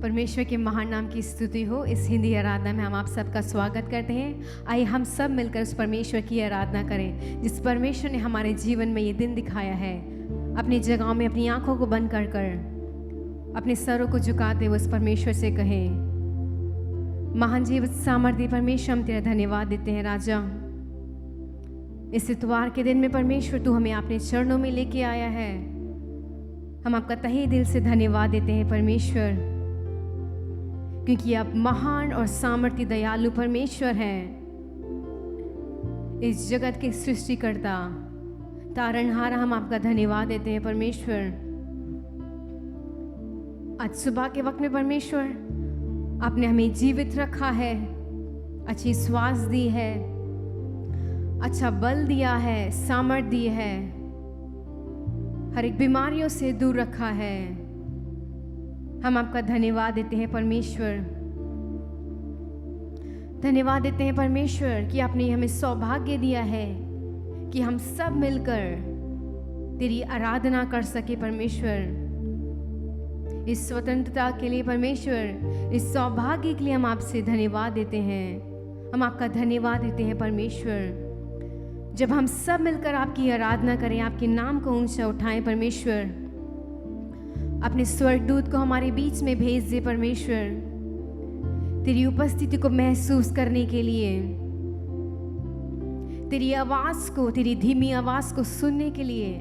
परमेश्वर के महान नाम की स्तुति हो। इस हिंदी आराधना में हम आप सबका स्वागत करते हैं। आइए हम सब मिलकर उस परमेश्वर की आराधना करें जिस परमेश्वर ने हमारे जीवन में ये दिन दिखाया है। अपनी जगहों में अपनी आंखों को बंद कर कर अपने सरों को झुकाते हुए उस परमेश्वर से कहें, महान जीवित सामर्थ्य परमेश्वर, हम तेरा धन्यवाद देते हैं राजा। इस इतवार के दिन में परमेश्वर तू हमें अपने चरणों में लेके आया है। हम आपका तहे दिल से धन्यवाद देते हैं परमेश्वर, क्योंकि आप महान और सामर्थ्य दयालु परमेश्वर हैं। इस जगत के सृष्टिकर्ता तारनहारा, हम आपका धन्यवाद देते हैं परमेश्वर। आज सुबह के वक्त में परमेश्वर आपने हमें जीवित रखा है, अच्छी श्वास दी है, अच्छा बल दिया है, सामर्थ्य दी है, हर एक बीमारियों से दूर रखा है। हम आपका धन्यवाद देते हैं परमेश्वर। धन्यवाद देते हैं परमेश्वर कि आपने हमें सौभाग्य दिया है कि हम सब मिलकर तेरी आराधना कर सके परमेश्वर। इस स्वतंत्रता के लिए परमेश्वर, इस सौभाग्य के लिए हम आपसे धन्यवाद देते हैं। हम आपका धन्यवाद देते हैं परमेश्वर। जब हम सब मिलकर आपकी आराधना करें, आपके नाम को ऊंचा उठाएं परमेश्वर, अपने स्वर्गदूत को हमारे बीच में भेज दे परमेश्वर, तेरी उपस्थिति को महसूस करने के लिए, तेरी आवाज को, तेरी धीमी आवाज को सुनने के लिए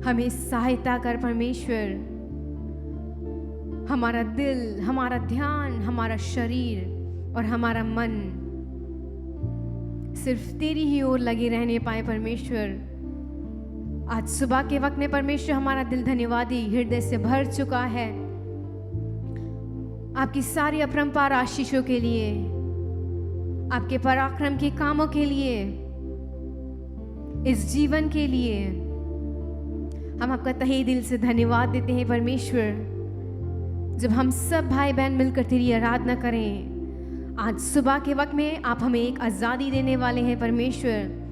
हमें सहायता कर परमेश्वर। हमारा दिल, हमारा ध्यान, हमारा शरीर और हमारा मन सिर्फ तेरी ही ओर लगे रहने पाए परमेश्वर। आज सुबह के वक्त में परमेश्वर हमारा दिल धन्यवादी हृदय से भर चुका है आपकी सारी अपरंपार आशीषों के लिए, आपके पराक्रम के कामों के लिए, इस जीवन के लिए। हम आपका तहे दिल से धन्यवाद देते हैं परमेश्वर। जब हम सब भाई बहन मिलकर तेरी आराधना करें, आज सुबह के वक्त में आप हमें एक आज़ादी देने वाले हैं परमेश्वर।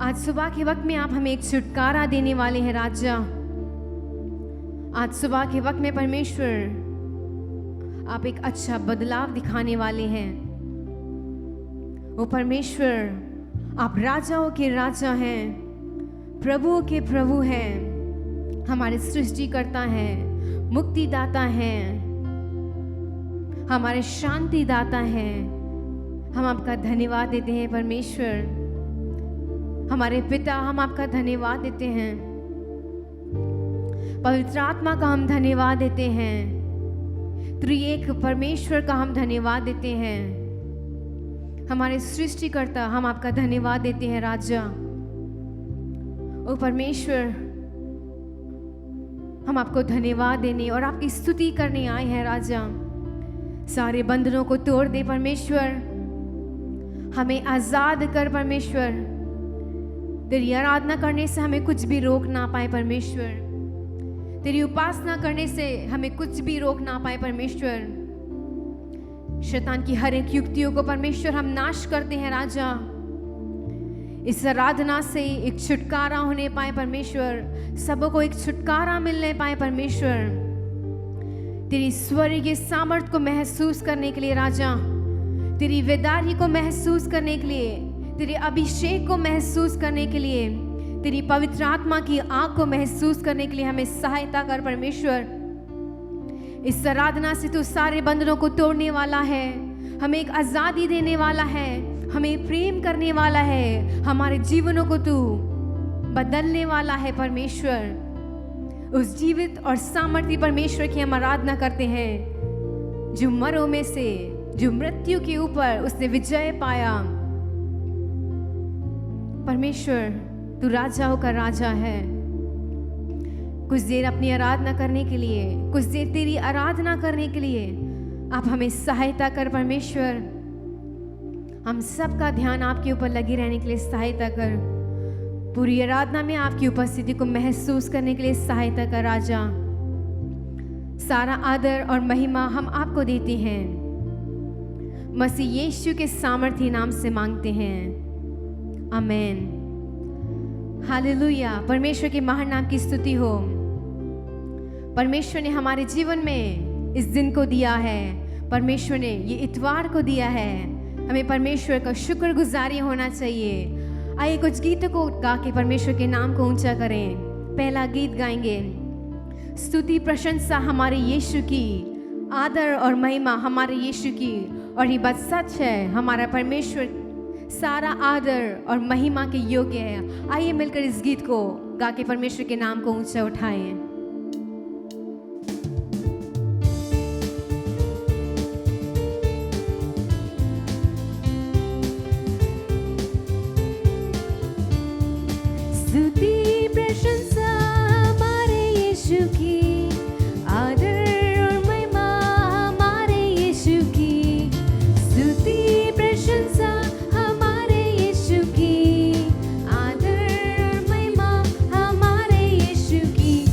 आज सुबह के वक्त में आप हमें एक छुटकारा देने वाले हैं राजा। आज सुबह के वक्त में परमेश्वर आप एक अच्छा बदलाव दिखाने वाले हैं। ओ परमेश्वर, आप राजाओं के राजा हैं, प्रभुओं के प्रभु हैं, हमारे सृष्टिकर्ता हैं, मुक्तिदाता हैं, हमारे शांति दाता हैं। हम आपका धन्यवाद देते हैं परमेश्वर। हमारे पिता, हम आपका धन्यवाद देते हैं। पवित्र आत्मा का हम धन्यवाद देते हैं। त्रिएक परमेश्वर का हम धन्यवाद देते हैं। हमारे सृष्टिकर्ता, हम आपका धन्यवाद देते हैं राजा। ओ परमेश्वर, हम आपको धन्यवाद देने और आपकी स्तुति करने आए हैं राजा। सारे बंधनों को तोड़ दे परमेश्वर, हमें आजाद कर परमेश्वर। तेरी आराधना करने से हमें कुछ भी रोक ना पाए परमेश्वर। तेरी उपासना करने से हमें कुछ भी रोक ना पाए परमेश्वर। शैतान की हर एक युक्तियों को परमेश्वर हम नाश करते हैं राजा। इस आराधना से एक छुटकारा होने पाए परमेश्वर, सबको एक छुटकारा मिलने पाए परमेश्वर। तेरी स्वर्गीय सामर्थ को महसूस करने के लिए राजा, तेरी वेदारी को महसूस करने के लिए, तेरे अभिषेक को महसूस करने के लिए, तेरी पवित्र आत्मा की आग को महसूस करने के लिए हमें सहायता कर परमेश्वर। इस आराधना से तू सारे बंधनों को तोड़ने वाला है, हमें एक आजादी देने वाला है, हमें प्रेम करने वाला है, हमारे जीवनों को तू बदलने वाला है परमेश्वर। उस जीवित और सामर्थ्य परमेश्वर की हम आराधना करते हैं, जो मरों में से, जो मृत्यु के ऊपर उसने विजय पाया। परमेश्वर, तू राजाओं का राजा है। कुछ देर अपनी आराधना करने के लिए, कुछ देर तेरी आराधना करने के लिए आप हमें सहायता कर परमेश्वर। हम सबका ध्यान आपके ऊपर लगे रहने के लिए सहायता कर। पूरी आराधना में आपकी उपस्थिति को महसूस करने के लिए सहायता कर राजा। सारा आदर और महिमा हम आपको देते हैं। मसीह यीशु के सामर्थ्य नाम से मांगते हैं, आमीन। हालेलुया। परमेश्वर के महान नाम की स्तुति हो। परमेश्वर ने हमारे जीवन में इस दिन को दिया है, परमेश्वर ने ये इतवार को दिया है। हमें परमेश्वर का शुक्रगुजारी होना चाहिए। आइए कुछ गीतों को गा के परमेश्वर के नाम को ऊंचा करें। पहला गीत गाएंगे, स्तुति प्रशंसा हमारे यीशु की, आदर और महिमा हमारे यीशु की। और ये बात सच है, हमारा परमेश्वर सारा आदर और महिमा के योग्य है। आइए मिलकर इस गीत को गा के परमेश्वर के नाम को ऊंचा उठाएं। स्तुति प्रशंसा हमारे यीशु की, आदर और महिमा हमारे यीशु की। स्तुति प्रशंसा हमारे यीशु की, आदर और महिमा हमारे यीशु की।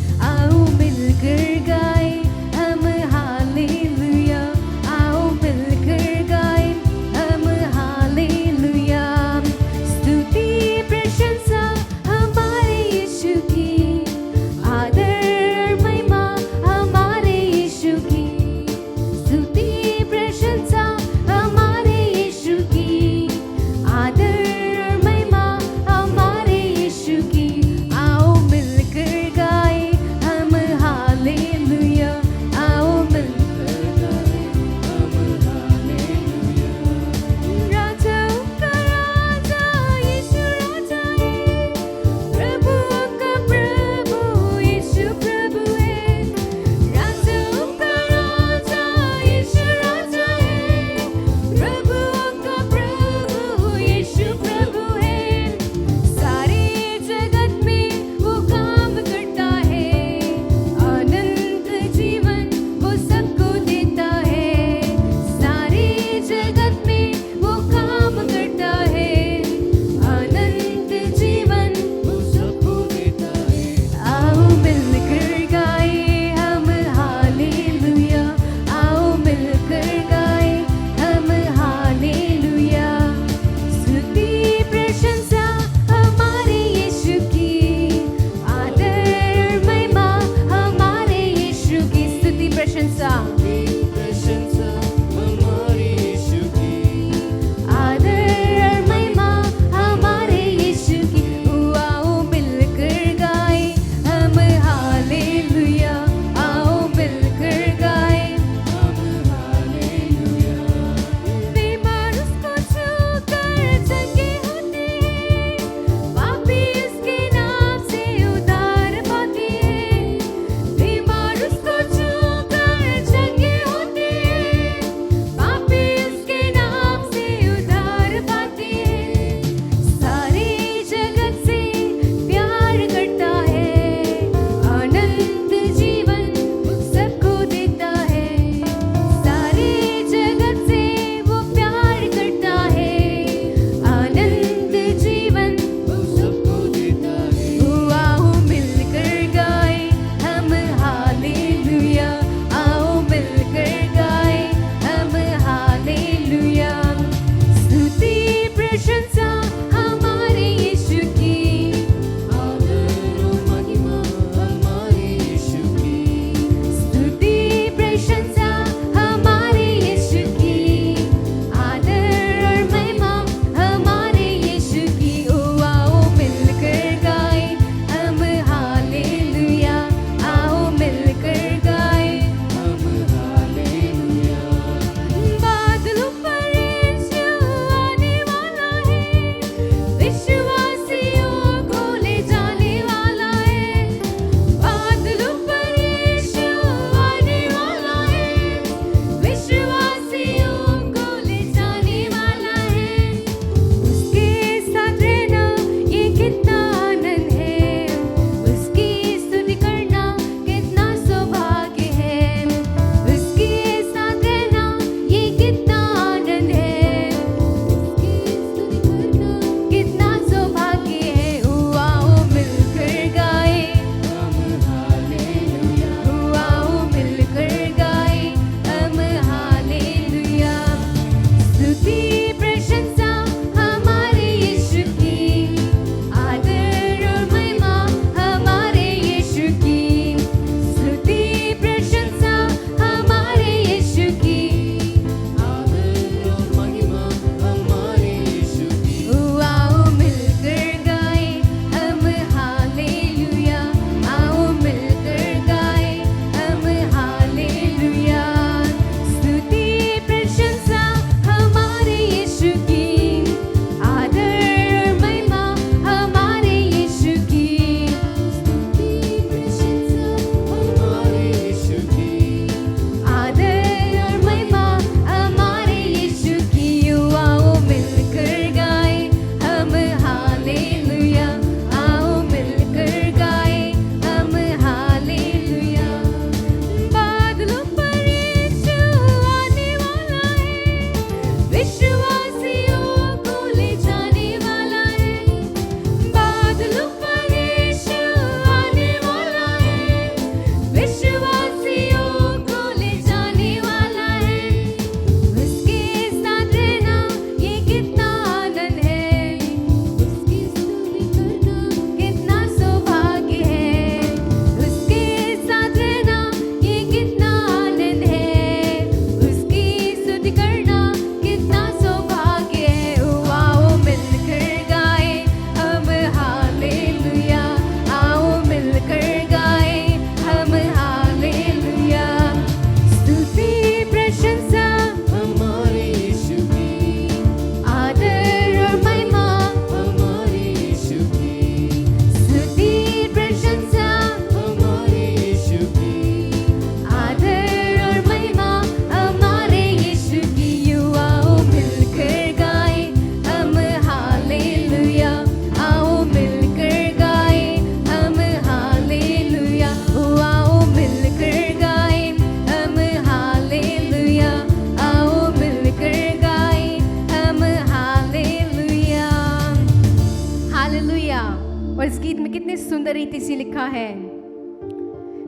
कितने सुंदर रीति से लिखा है,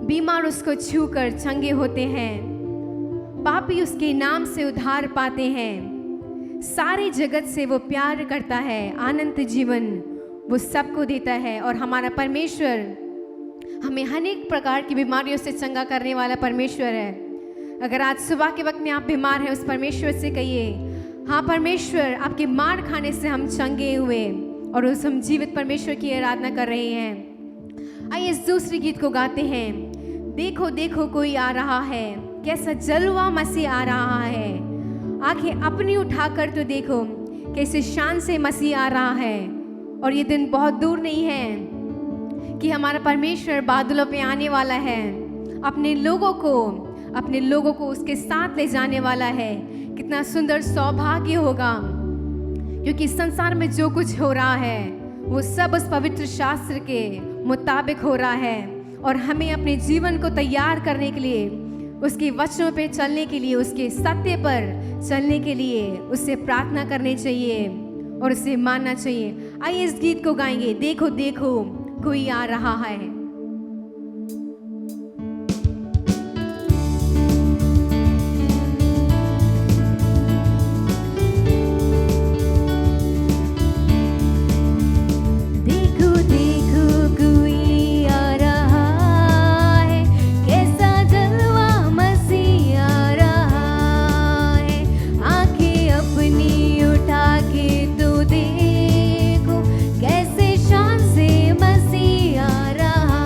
बीमार उसको छूकर चंगे होते हैं, पापी उसके नाम से उद्धार पाते हैं। सारे जगत से वो प्यार करता है, अनंत जीवन वो सबको देता है। और हमारा परमेश्वर हमें अनेक प्रकार की बीमारियों से चंगा करने वाला परमेश्वर है। अगर आज सुबह के वक्त में आप बीमार हैं, उस परमेश्वर से कहिए, हाँ परमेश्वर, आपके मार खाने से हम चंगे हुए और उस हम जीवित परमेश्वर की आराधना कर रहे हैं। आइए इस दूसरे गीत को गाते हैं। देखो देखो कोई आ रहा है, कैसा जलवा मसीह आ रहा है। आंखें अपनी उठाकर तो देखो, कैसे शान से मसीह आ रहा है। और ये दिन बहुत दूर नहीं है कि हमारा परमेश्वर बादलों पे आने वाला है, अपने लोगों को उसके साथ ले जाने वाला है। कितना सुंदर सौभाग्य होगा, क्योंकि संसार में जो कुछ हो रहा है वो सब उस पवित्र शास्त्र के मुताबिक हो रहा है। और हमें अपने जीवन को तैयार करने के लिए, उसके वचनों पे चलने के लिए, उसके सत्य पर चलने के लिए उससे प्रार्थना करनी चाहिए और उसे मानना चाहिए। आइए इस गीत को गाएंगे, देखो देखो कोई आ रहा है। देखो कैसे शान से मसीह आ रहा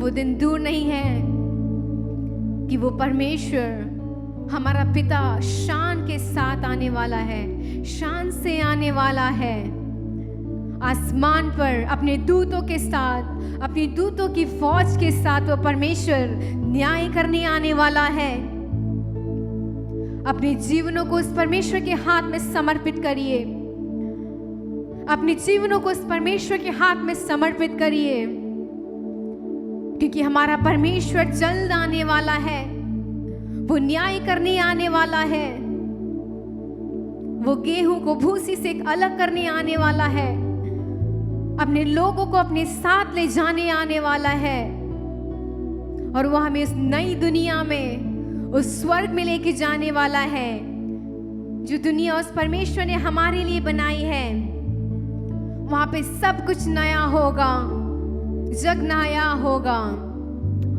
वो दिन दूर नहीं है कि वो परमेश्वर हमारा पिता शान के साथ आने वाला है, शान से आने वाला है। आसमान पर अपने दूतों के साथ, अपनी दूतों की फौज के साथ वो परमेश्वर न्याय करने आने वाला है। अपने जीवनों को उस परमेश्वर के हाथ में समर्पित करिए, अपने जीवनों को उस परमेश्वर के हाथ में समर्पित करिए, क्योंकि हमारा परमेश्वर जल्द आने वाला है। वो न्याय करने आने वाला है। वो गेहूं को भूसी से अलग करने आने वाला है। अपने लोगों को अपने साथ ले जाने आने वाला है। और वो हमें उस नई दुनिया में, उस स्वर्ग में लेके जाने वाला है, जो दुनिया उस परमेश्वर ने हमारे लिए बनाई है। वहां पे सब कुछ नया होगा, जग नया होगा।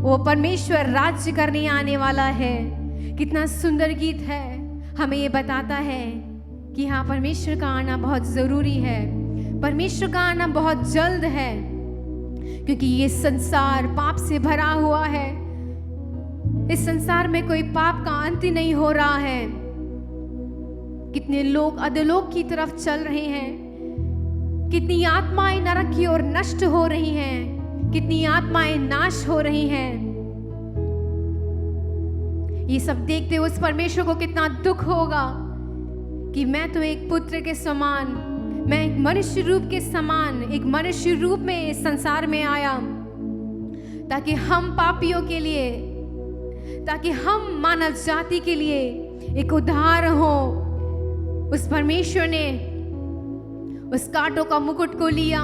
वो परमेश्वर राज्य करने आने वाला है। कितना सुंदर गीत है, हमें ये बताता है कि हाँ, परमेश्वर का आना बहुत जरूरी है, परमेश्वर का आना बहुत जल्द है, क्योंकि ये संसार पाप से भरा हुआ है। इस संसार में कोई पाप का अंत ही नहीं हो रहा है। कितने लोग अधोलोक की तरफ चल रहे हैं, कितनी आत्माएं नरक की ओर नष्ट हो रही हैं, कितनी आत्माएं नाश हो रही हैं। ये सब देखते उस परमेश्वर को कितना दुख होगा कि मैं तो एक पुत्र के समान, मैं एक मनुष्य रूप के समान, एक मनुष्य रूप में इस संसार में आया, ताकि हम पापियों के लिए, ताकि हम मानव जाति के लिए एक उद्धार हो। उस परमेश्वर ने उस कांटों का मुकुट को लिया,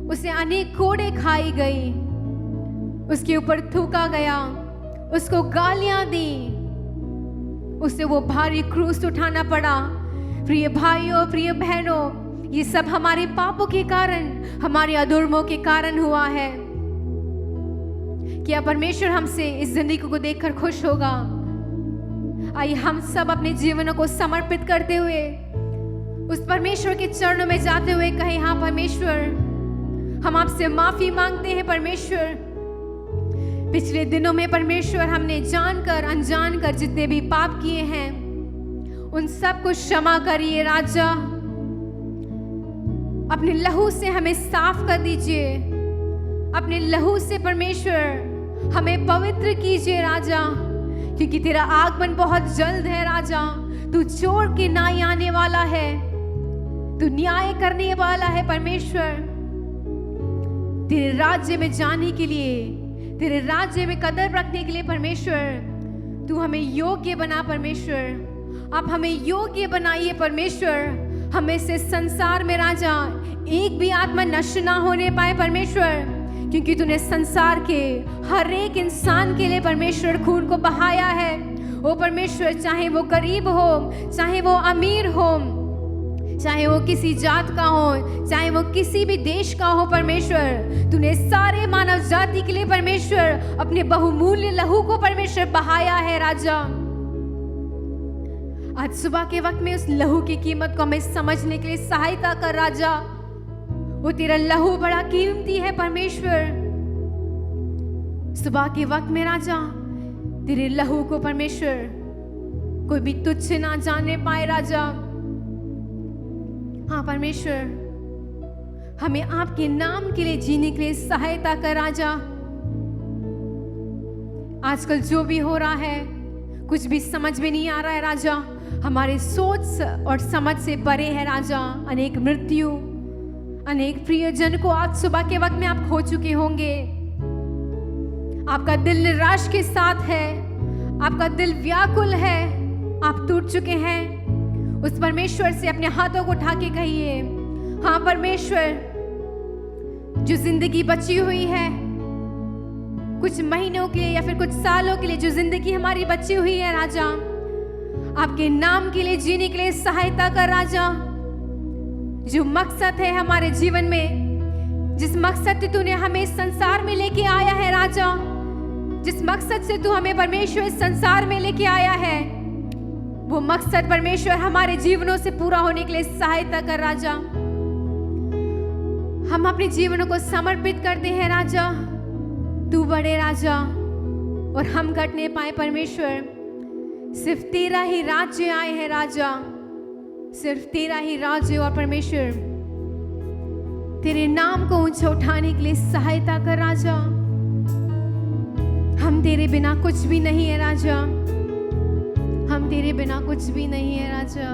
उसे अनेक कोड़े खाई गई, उसके ऊपर थूका गया, उसको गालियां दी, उसे वो भारी क्रूस उठाना पड़ा। प्रिय भाइयों, प्रिय बहनों, ये सब हमारे पापों के कारण, हमारे अधर्मों के कारण हुआ है। क्या परमेश्वर हमसे इस जिंदगी को देखकर खुश होगा? आइए हम सब अपने जीवनों को समर्पित करते हुए उस परमेश्वर के चरणों में जाते हुए कहें, हाँ परमेश्वर, हम आपसे माफी मांगते हैं। परमेश्वर, पिछले दिनों में परमेश्वर हमने जानकर अनजानकर जितने भी पाप किए हैं, उन सब को क्षमा करिए राजा। अपने लहू से हमें साफ कर दीजिए, अपने लहू से परमेश्वर हमें पवित्र कीजिए राजा, क्योंकि तेरा आगमन बहुत जल्द है राजा। तू चोर के न्याय आने वाला है, तू न्याय करने वाला है परमेश्वर। तेरे राज्य में जाने के लिए, तेरे राज्य में कदम रखने के लिए परमेश्वर तू हमें योग्य बना। परमेश्वर, आप हमें योग्य बनाइए परमेश्वर। हमें से संसार में राजा एक भी आत्मा नष्ट ना होने पाए परमेश्वर, क्योंकि तूने संसार के हर एक इंसान के लिए परमेश्वर खून को बहाया है। ओ परमेश्वर, चाहे वो गरीब हो, चाहे वो अमीर हो, चाहे वो किसी जात का हो, चाहे वो किसी भी देश का हो परमेश्वर, तूने सारे मानव जाति के लिए परमेश्वर अपने बहुमूल्य लहू को परमेश्वर बहाया है राजा। आज सुबह के वक्त में उस लहू की कीमत को हमें समझने के लिए सहायता कर राजा। वो तेरा लहू बड़ा कीमती है परमेश्वर। सुबह के वक्त में राजा तेरे लहू को परमेश्वर कोई भी तुच्छ ना जाने पाए राजा। हाँ परमेश्वर, हमें आपके नाम के लिए जीने के लिए सहायता कर राजा। आजकल जो भी हो रहा है कुछ भी समझ में नहीं आ रहा है राजा, हमारे सोच और समझ से परे है राजा। अनेक मृत्यु, अनेक प्रियजन को आज सुबह के वक्त में आप खो चुके होंगे। आपका दिल निराश के साथ है, आपका दिल व्याकुल है, आप टूट चुके हैं। उस परमेश्वर से अपने हाथों को उठा के कहिए, हाँ परमेश्वर, जो जिंदगी बची हुई है, कुछ महीनों के लिए या फिर कुछ सालों के लिए जो जिंदगी हमारी बची हुई है राजा, आपके नाम के लिए जीने के लिए सहायता कर राजा। जो मकसद है हमारे जीवन में, जिस मकसद से तूने हमें इस संसार में लेके आया है राजा, जिस मकसद से तू हमें परमेश्वर इस संसार में लेके आया है, वो मकसद परमेश्वर हमारे जीवनों से पूरा होने के लिए सहायता कर राजा। हम अपने जीवनों को समर्पित करते हैं राजा। तू बढ़े राजा और हम घटने पाए परमेश्वर। सिर्फ तेरा ही राज्य आए है राजा, सिर्फ तेरा ही राज्य और परमेश्वर। तेरे नाम को ऊंचा उठाने के लिए सहायता कर राजा। हम तेरे बिना कुछ भी नहीं है राजा, हम तेरे बिना कुछ भी नहीं है राजा।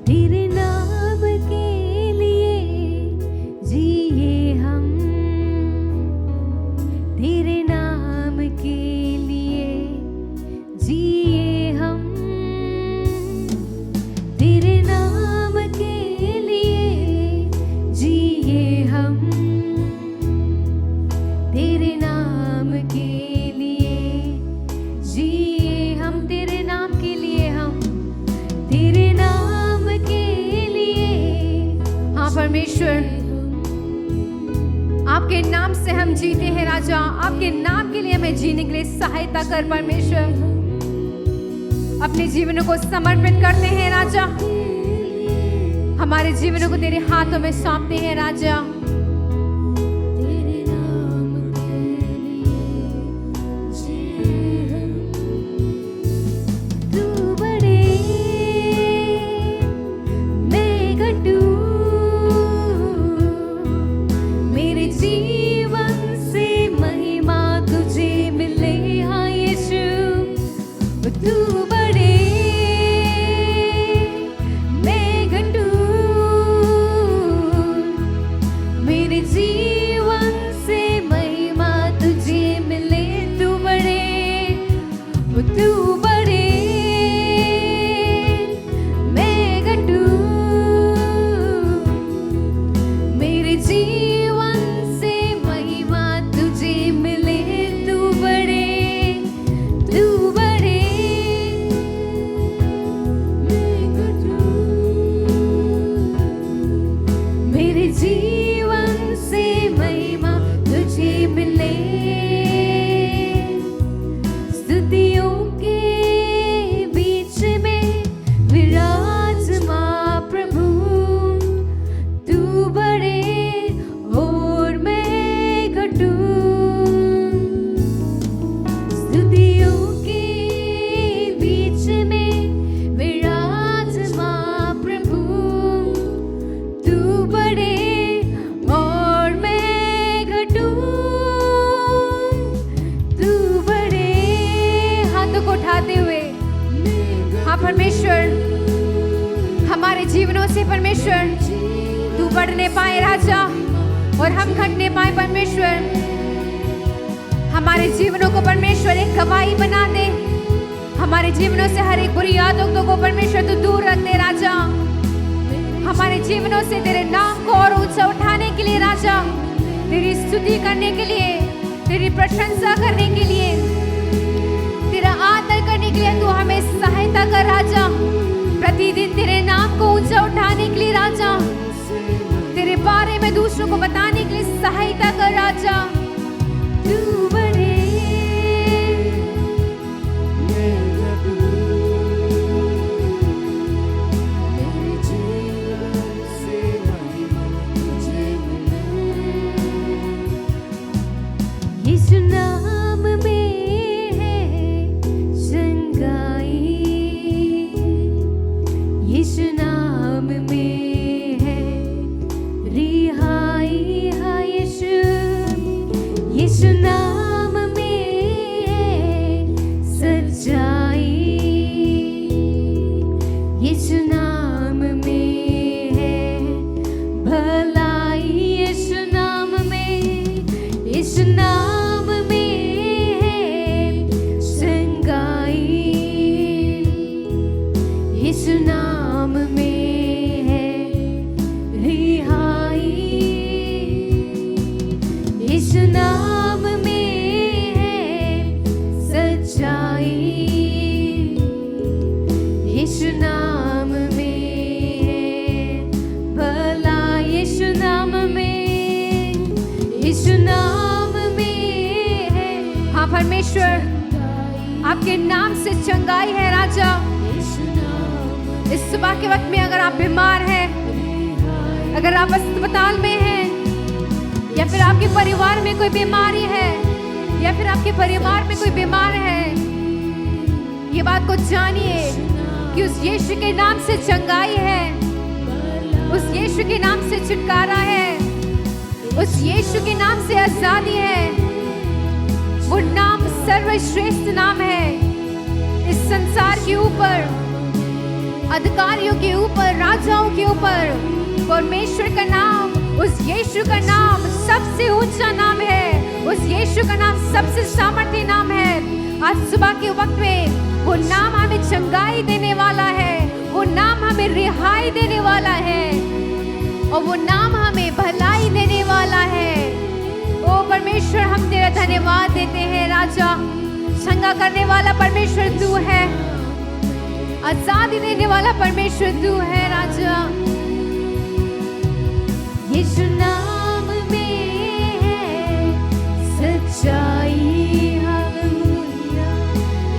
तेरे नाम के लिए जिए हम, तेरे नाम के लिए जिए हम, तेरे नाम के लिए जिए हम, तेरे नाम के लिए जिए हम, तेरे नाम के लिए हम, तेरे नाम के लिए। हाँ परमेश्वर, आपके नाम से हम जीते हैं राजा, आपके नाम के लिए हमें जीने के लिए सहायता कर परमेश्वर। अपने जीवनों को समर्पित करते हैं राजा, हमारे जीवनों को तेरे हाथों में सौंपते हैं राजा। तेरे नाम के लिए जिए हम, तू बढ़े मैं घटूं, मेरे जीवन से महिमा तुझे मिले। हाँ यीशु, तू बढ़े मैं घटूं, मेरे जीवन से महिमा तुझे मिले। तू बढ़े, तू बढ़े मैं घटूं, मेरे जीवन से महिमा तुझे मिले। तू बढ़े, तू बढ़े मैं घटूं, मेरे जीवन से महिमा तुझे मिले। स्तुतियों के बीच में विराजमान प्रभु, तू बढ़े और मैं घटूं। स्तुतियों के बीच में विराजमान प्रभु, तू बढ़े और मैं घटूं, तू बढ़े। हाथों को उठाते हुए, हाँ परमेश्वर, हमारे जीवनों से परमेश्वर तू बढ़ने पाए राजा और हम घटने पाए परमेश्वर। हमारे जीवनों को परमेश्वर एक गवाही बना दे, हमारे जीवनों से हर एक बुरी आदतों को परमेश्वर तू दूर रख दे राजा। हमारे जीवनों से तेरे नाम को और ऊंचा उठाने के लिए राजा, तेरी स्तुति करने के लिए, तेरी प्रशंसा करने के लिए, तेरा आदर करने के लिए तू हमें सहायता कर राजा। प्रतिदिन तेरे नाम को ऊंचा उठाने के लिए राजा, तेरे बारे में दूसरों को बताने के लिए सहायता कर राजा। तू बढ़े मैं घटूं, मेरे जीवन से महिमा तुझे मिले। यीशु नाम में है चंगाई, यीशु नाम में है रिहाई। हाँ यीशु, यीशु नाम में है सच्चाई, यीशु नाम में है भलाई। यीशु नाम में, यीशु नाम में है चंगाई, यीशु नाम में है रिहाई, यीशु नाम में है सच्चाई, यीशु नाम में है भला। यीशु नाम में, यीशु नाम में है। हाँ परमेश्वर, आपके नाम से चंगाई है राजा। इस सुबह के वक्त में अगर आप बीमार हैं, अगर आप अस्पताल में हैं, या फिर आपके परिवार में कोई बीमारी है, या फिर आपके परिवार में कोई बीमार है, ये बात को जानिए कि उस यीशु के नाम से चंगाई है, उस यीशु के नाम से छुटकारा है, उस यीशु के नाम से आजादी है। वो नाम सर्वश्रेष्ठ नाम है इस संसार के ऊपर, अधिकारियों के ऊपर, राजाओं के ऊपर। परमेश्वर का नाम, उस यीशु का नाम सबसे ऊंचा नाम है, उस यीशु का नाम सबसे सामर्थ्य नाम है। आज सुबह के वक्त में वो नाम हमें चंगाई देने वाला है, वो नाम हमें रिहाई देने वाला है, और वो नाम हमें भलाई देने वाला है। ओ परमेश्वर, हम तेरा धन्यवाद देते हैं राजा। चंगा करने वाला परमेश्वर तू है, आजादी देने वाला परमेश्वर तू है राजा। यीशु नाम में है सच्चाई, हालेलुया।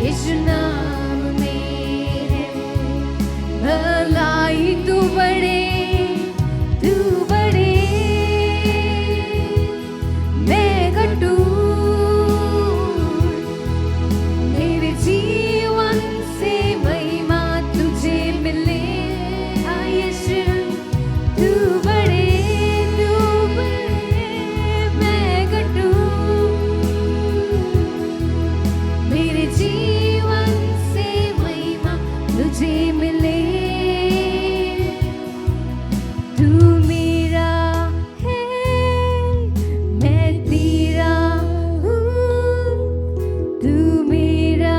यीशु नाम में है भलाई, तू बड़े, तू बड़े, मैं घटू, मेरे जीवन से महिमा तुझे मिले। यीशु तू बड़े, मैं घटू, मेरे जीवन से महिमा तुझे मिले। तू मेरा है, मैं तेरा हूँ, तू मेरा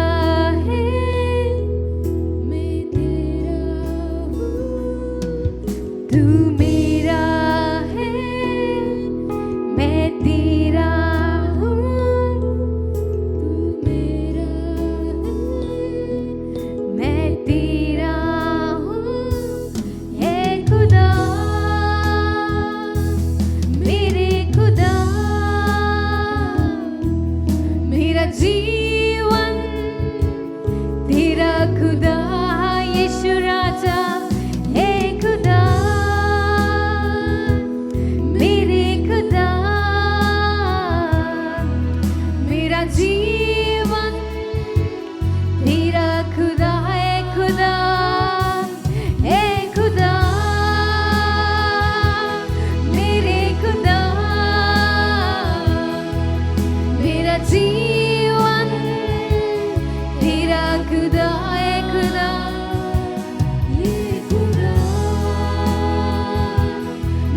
है, मैं तेरा हूँ, तू मेरा है, मैं तेरा हूँ, तू मेरा है, मैं तेरा हूँ। हे खुदा, मेरे खुदा, मेरा जीवन तेरा खुदा। यीशु राजा, हे खुदा, मेरे खुदा, मेरा जीवन तेरा खुदा है। खुदा, हे खुदा, मेरे खुदा, मेरा जीवन तेरा खुदा है। खुदा, ये खुदा,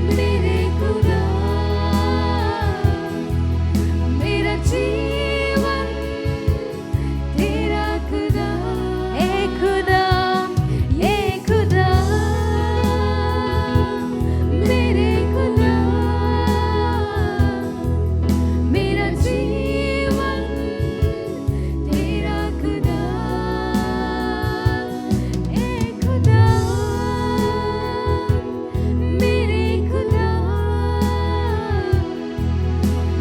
मेरे खुदा, मेरा जीवन तेरा खुदा। ए खुदा, ये खुदा, मेरे खुदा, मेरा जीवन तेरा खुदा। ए खुदा, मेरे खुदा,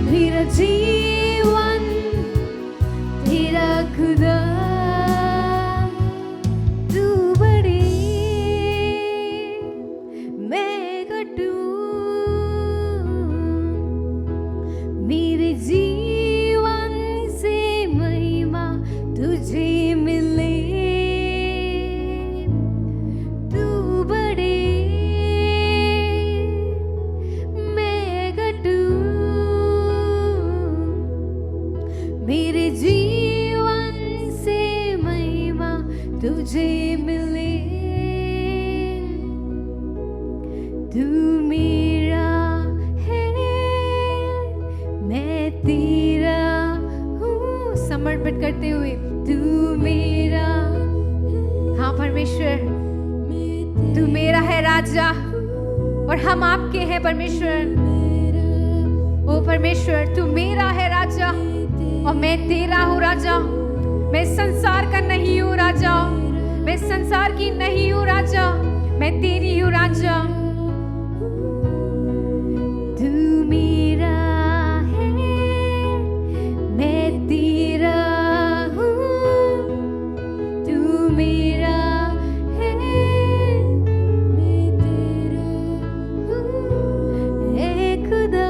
मेरा जीवन तेरा खुदा। तू बड़ी, मैं घटू, मेरे जीवन से महिमा तुझे मिले। तू बड़े, मैं घटू, मेरे जीवन से महिमा तुझे मिले। तू मेरा है, मैं तेरा हूँ। समर्पित करते हुए, तू मेरा, हाँ परमेश्वर, तू मेरा है राजा, और हम आपके हैं परमेश्वर। ओ परमेश्वर, तू मेरा है राजा, और मैं तेरा हूँ राजा। मैं संसार का नहीं हूँ राजा, मैं संसार की नहीं हूँ राजा, मैं तेरी हूँ राजा। तू मेरा है, मैं तेरा हूँ, तू मेरा है, मैं तेरा हूँ। हे खुदा,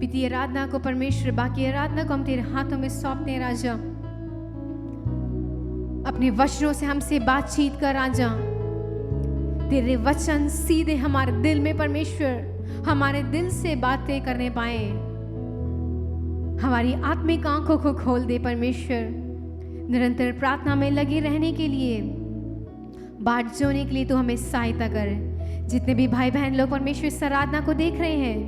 पिता आराधना को परमेश्वर, बाकी आराधना को हम तेरे हाथों में सौंपते हैं राजा। अपने वचनों से हमसे बातचीत कर राजा। तेरे वचन सीधे हमारे दिल में परमेश्वर, हमारे दिल से बातें करने पाए। हमारी आत्मिक आंखों को खोल दे परमेश्वर। निरंतर प्रार्थना में लगे रहने के लिए, बाट जोने के लिए तो हमें सहायता कर। जितने भी भाई बहन लोग परमेश्वर इस आराधना को देख रहे हैं,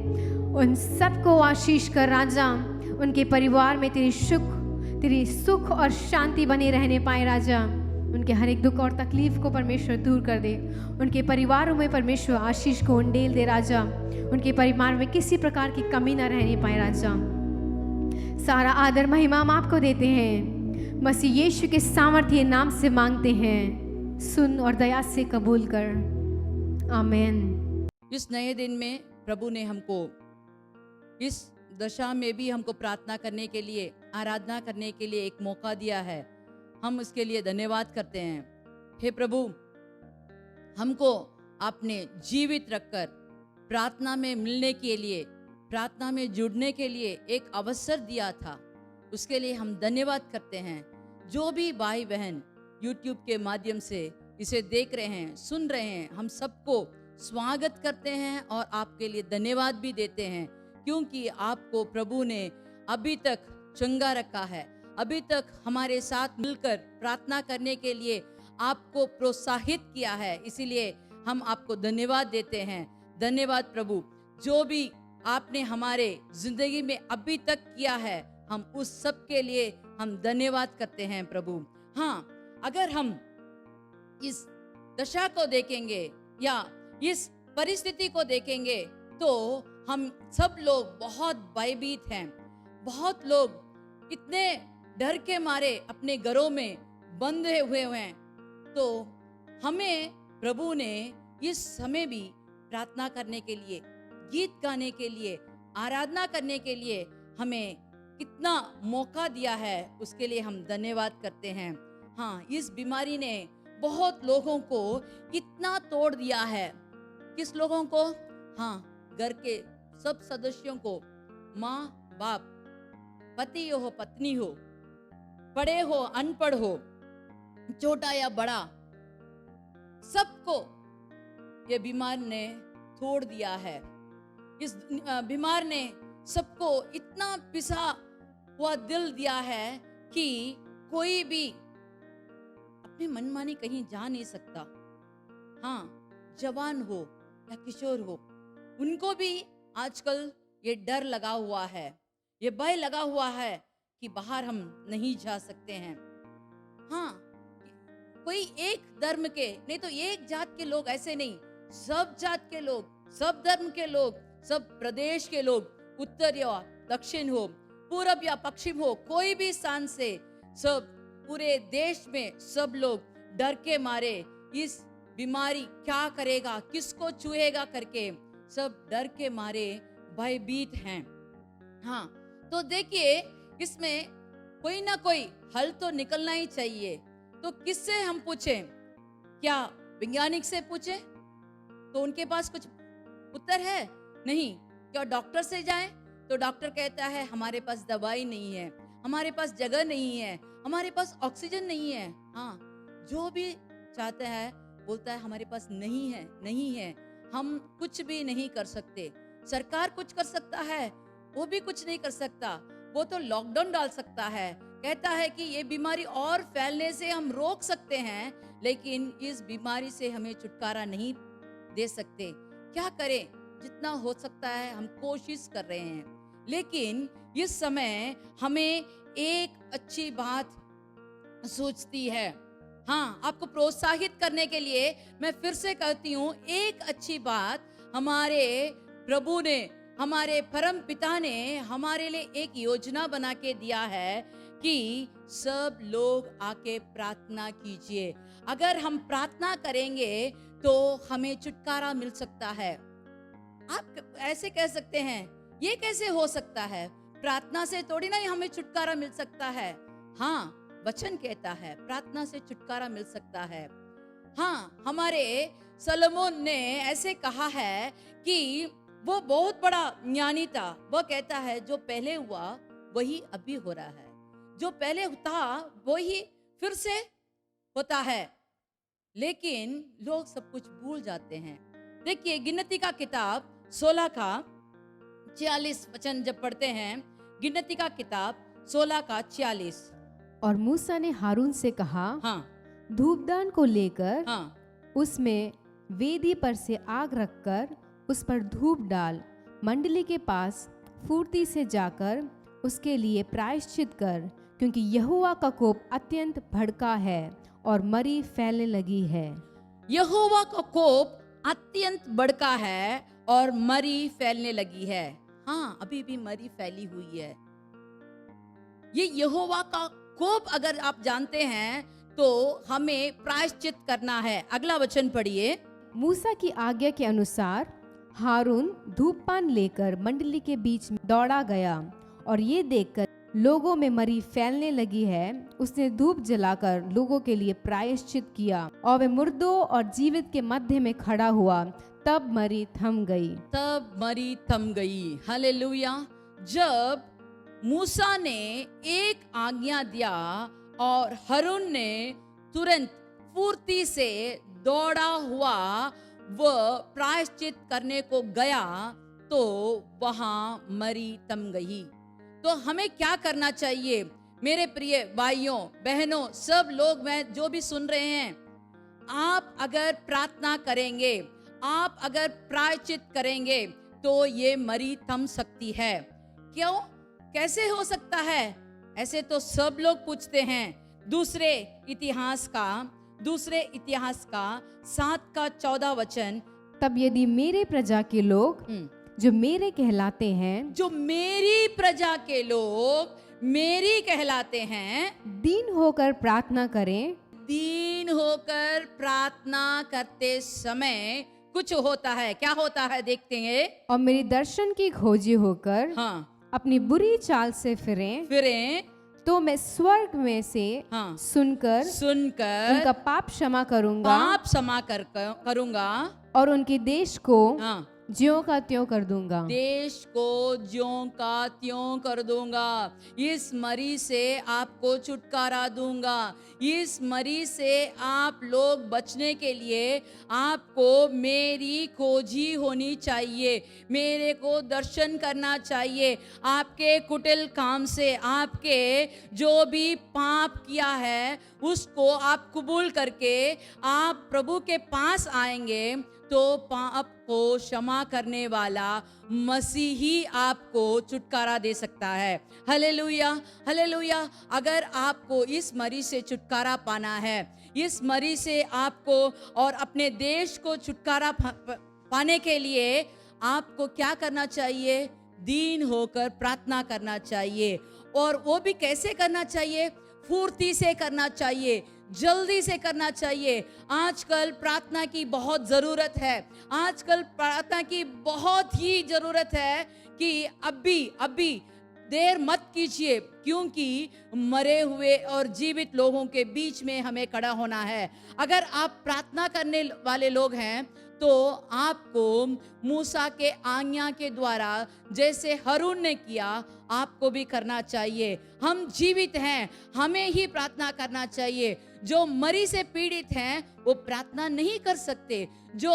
उन सबको आशीष कर राजा। उनके परिवार में तेरी सुख और शांति बने रहने पाए राजा। उनके हर एक दुख और तकलीफ को परमेश्वर दूर कर दे। उनके परिवारों में परमेश्वर आशीष को उंडेल दे राजा। उनके परिवार में किसी प्रकार की कमी ना रहने पाए राजा। सारा आदर महिमा हम आपको देते हैं, मसीह यीशु के सामर्थ्य नाम से मांगते हैं। सुन और दया से कबूल कर, आमीन। इस नए दिन में प्रभु ने हमको इस दशा में भी हमको प्रार्थना करने के लिए, आराधना करने के लिए एक मौका दिया है। हम उसके लिए धन्यवाद करते हैं। हे प्रभु, हमको आपने जीवित रखकर प्रार्थना में मिलने के लिए, प्रार्थना में जुड़ने के लिए एक अवसर दिया था। उसके लिए हम धन्यवाद करते हैं। जो भी भाई बहन YouTube के माध्यम से इसे देख रहे हैं, सुन रहे हैं, हम सबको स्वागत करते हैं और आपके लिए धन्यवाद भी देते हैं, क्योंकि आपको प्रभु ने अभी तक चंगा रखा है। अभी तक हमारे साथ मिलकर प्रार्थना करने के लिए आपको प्रोत्साहित किया है। इसीलिए हम आपको धन्यवाद देते हैं। धन्यवाद प्रभु। जो भी आपने हमारे जिंदगी में अभी तक किया है, हम उस सब के लिए हम धन्यवाद करते हैं प्रभु। हाँ, अगर हम इस दशा को देखेंगे या इस परिस्थिति को देखेंगे तो हम सब लोग बहुत भयभीत हैं। बहुत लोग इतने डर के मारे अपने घरों में बंधे हुए हैं। तो हमें प्रभु ने इस समय भी प्रार्थना करने के लिए, गीत गाने के लिए, आराधना करने के लिए हमें कितना मौका दिया है, उसके लिए हम धन्यवाद करते हैं। हाँ, इस बीमारी ने बहुत लोगों को कितना तोड़ दिया है। किस लोगों को? हाँ, घर के सब सदस्यों को, माँ बाप, पति हो पत्नी हो, पढ़े हो अनपढ़ हो, छोटा या बड़ा, सबको ये बीमार ने तोड़ दिया है। इस बीमार ने सबको इतना पिसा हुआ दिल दिया है कि कोई भी अपनी मनमानी कहीं जा नहीं सकता। हाँ, जवान हो या किशोर हो, उनको भी आजकल ये डर लगा हुआ है, ये भय लगा हुआ है कि बाहर हम नहीं जा सकते हैं। हाँ, कोई एक धर्म के नहीं तो एक जात के लोग ऐसे नहीं, सब जात के लोग, सब धर्म के लोग, सब प्रदेश के लोग, उत्तर या दक्षिण हो, पूरब या पश्चिम हो, कोई भी स्थान से, सब पूरे देश में सब लोग डर के मारे इस बीमारी क्या करेगा, किसको छुएगा करके सब डर के मारे भयभीत हैं। हाँ, तो देखिए इसमें कोई ना कोई हल तो निकलना ही चाहिए। तो किससे हम पूछें? क्या वैज्ञानिक से पूछें तो उनके पास कुछ उत्तर है? नहीं। क्या डॉक्टर से जाएं तो डॉक्टर कहता है हमारे पास दवाई नहीं है, हमारे पास जगह नहीं है, हमारे पास ऑक्सीजन नहीं है। हाँ, जो भी चाहता है बोलता है हमारे पास नहीं है, नहीं है, हम कुछ भी नहीं कर सकते। सरकार कुछ कर सकता है, वो भी कुछ नहीं कर सकता। वो तो लॉकडाउन डाल सकता है, कहता है कि ये बीमारी और फैलने से हम रोक सकते हैं, लेकिन इस बीमारी से हमें छुटकारा नहीं दे सकते। क्या करें? जितना हो सकता है हम कोशिश कर रहे हैं, लेकिन इस समय हमें एक अच्छी बात सोचती है। हाँ, आपको प्रोत्साहित करने के लिए मैं फिर से कहती हूँ, एक अच्छी बात हमारे प्रभु ने, हमारे परम पिता ने हमारे लिए एक योजना बना के दिया है कि सब लोग आके प्रार्थना कीजिए। अगर हम प्रार्थना करेंगे तो हमें छुटकारा मिल सकता है। आप ऐसे कह सकते हैं, ये कैसे हो सकता है? प्रार्थना से थोड़ी ना हमें छुटकारा मिल सकता है। हाँ, वचन कहता है प्रार्थना से छुटकारा मिल सकता है। हाँ, हमारे सलोमोन ने ऐसे कहा है कि वो बहुत बड़ा ज्ञानी था। वह कहता है जो पहले हुआ वही अभी हो रहा है, जो पहले था वही फिर से होता है। लेकिन लोग सब कुछ भूल जाते हैं। देखिए गिनती का किताब 16 का 46 वचन जब पढ़ते हैं, गिनती का किताब 16 का 46। और मूसा ने हारून से कहा, हाँ धूपदान को लेकर हाँ उसमें वेदी पर से आग रखकर उस पर धूप डाल, मंडली के पास फुर्ती से जाकर उसके लिए प्रायश्चित कर, क्योंकि यहोवा का कोप अत्यंत भड़का है और मरी फैलने लगी है। यहोवा का कोप अत्यंत भड़का है और मरी फैलने लगी है। हाँ, अभी भी मरी फैली हुई है। ये यहोवा का कोप अगर आप जानते हैं तो हमें प्रायश्चित करना है। अगला वचन पढ़िए। मूसा की आज्ञा के अनुसार हारून धूपपान लेकर मंडली के बीच में दौड़ा गया और ये देखकर लोगों में मरी फैलने लगी है, उसने धूप जलाकर लोगों के लिए प्रायश्चित किया और वे मुर्दों और जीवित के मध्य में खड़ा हुआ। तब मरी थम गई। तब मरी थम गई। हालेलुया। जब मूसा ने एक आज्ञा दिया और हारून ने तुरंत फुर्ती से दौड़ा हुआ वह प्रायश्चित करने को गया तो वहां मरी थम गई। तो हमें क्या करना चाहिए मेरे प्रिय भाइयों बहनों, सब लोग मैं जो भी सुन रहे हैं, आप अगर प्रार्थना करेंगे, आप अगर प्रायश्चित करेंगे तो ये मरी थम सकती है। क्यों? कैसे हो सकता है? ऐसे तो सब लोग पूछते हैं। दूसरे इतिहास का 7 का 14 वचन। तब यदि मेरे प्रजा के लोग जो मेरे कहलाते हैं, जो मेरी प्रजा के लोग मेरी कहलाते हैं, दीन होकर प्रार्थना करें। दीन होकर प्रार्थना करते समय कुछ होता है। क्या होता है देखते हैं। और मेरी दर्शन की खोजी होकर हाँ, अपनी बुरी चाल से फिरें तो मैं स्वर्ग में से हाँ, सुनकर उनका पाप क्षमा करूंगा और उनके देश को हाँ, ज्यों का त्यों कर दूंगा। देश को ज्यों का त्यों कर दूंगा। इस मरी से आपको छुटकारा दूंगा। इस मरी से आप लोग बचने के लिए आपको मेरी खोजी होनी चाहिए, मेरे को दर्शन करना चाहिए। आपके कुटिल काम से आपके जो भी पाप किया है उसको आप कबूल करके आप प्रभु के पास आएंगे तो पाप को क्षमा करने वाला मसीह ही आपको छुटकारा दे सकता है। Hallelujah, hallelujah. अगर आपको इस मरी से छुटकारा पाना है, इस मरी से आपको और अपने देश को छुटकारा पाने के लिए आपको क्या करना चाहिए? दीन होकर प्रार्थना करना चाहिए। और वो भी कैसे करना चाहिए? फुर्ती से करना चाहिए, जल्दी से करना चाहिए। आजकल प्रार्थना की बहुत जरूरत है। आजकल प्रार्थना की बहुत ही जरूरत है कि अभी देर मत कीजिए, क्योंकि मरे हुए और जीवित लोगों के बीच में हमें खड़ा होना है। अगर आप प्रार्थना करने वाले लोग हैं तो आपको मूसा के आज्ञा के द्वारा जैसे हारून ने किया आपको भी करना चाहिए। हम जीवित हैं, हमें ही प्रार्थना करना चाहिए। जो मरी से पीड़ित हैं वो प्रार्थना नहीं कर सकते। जो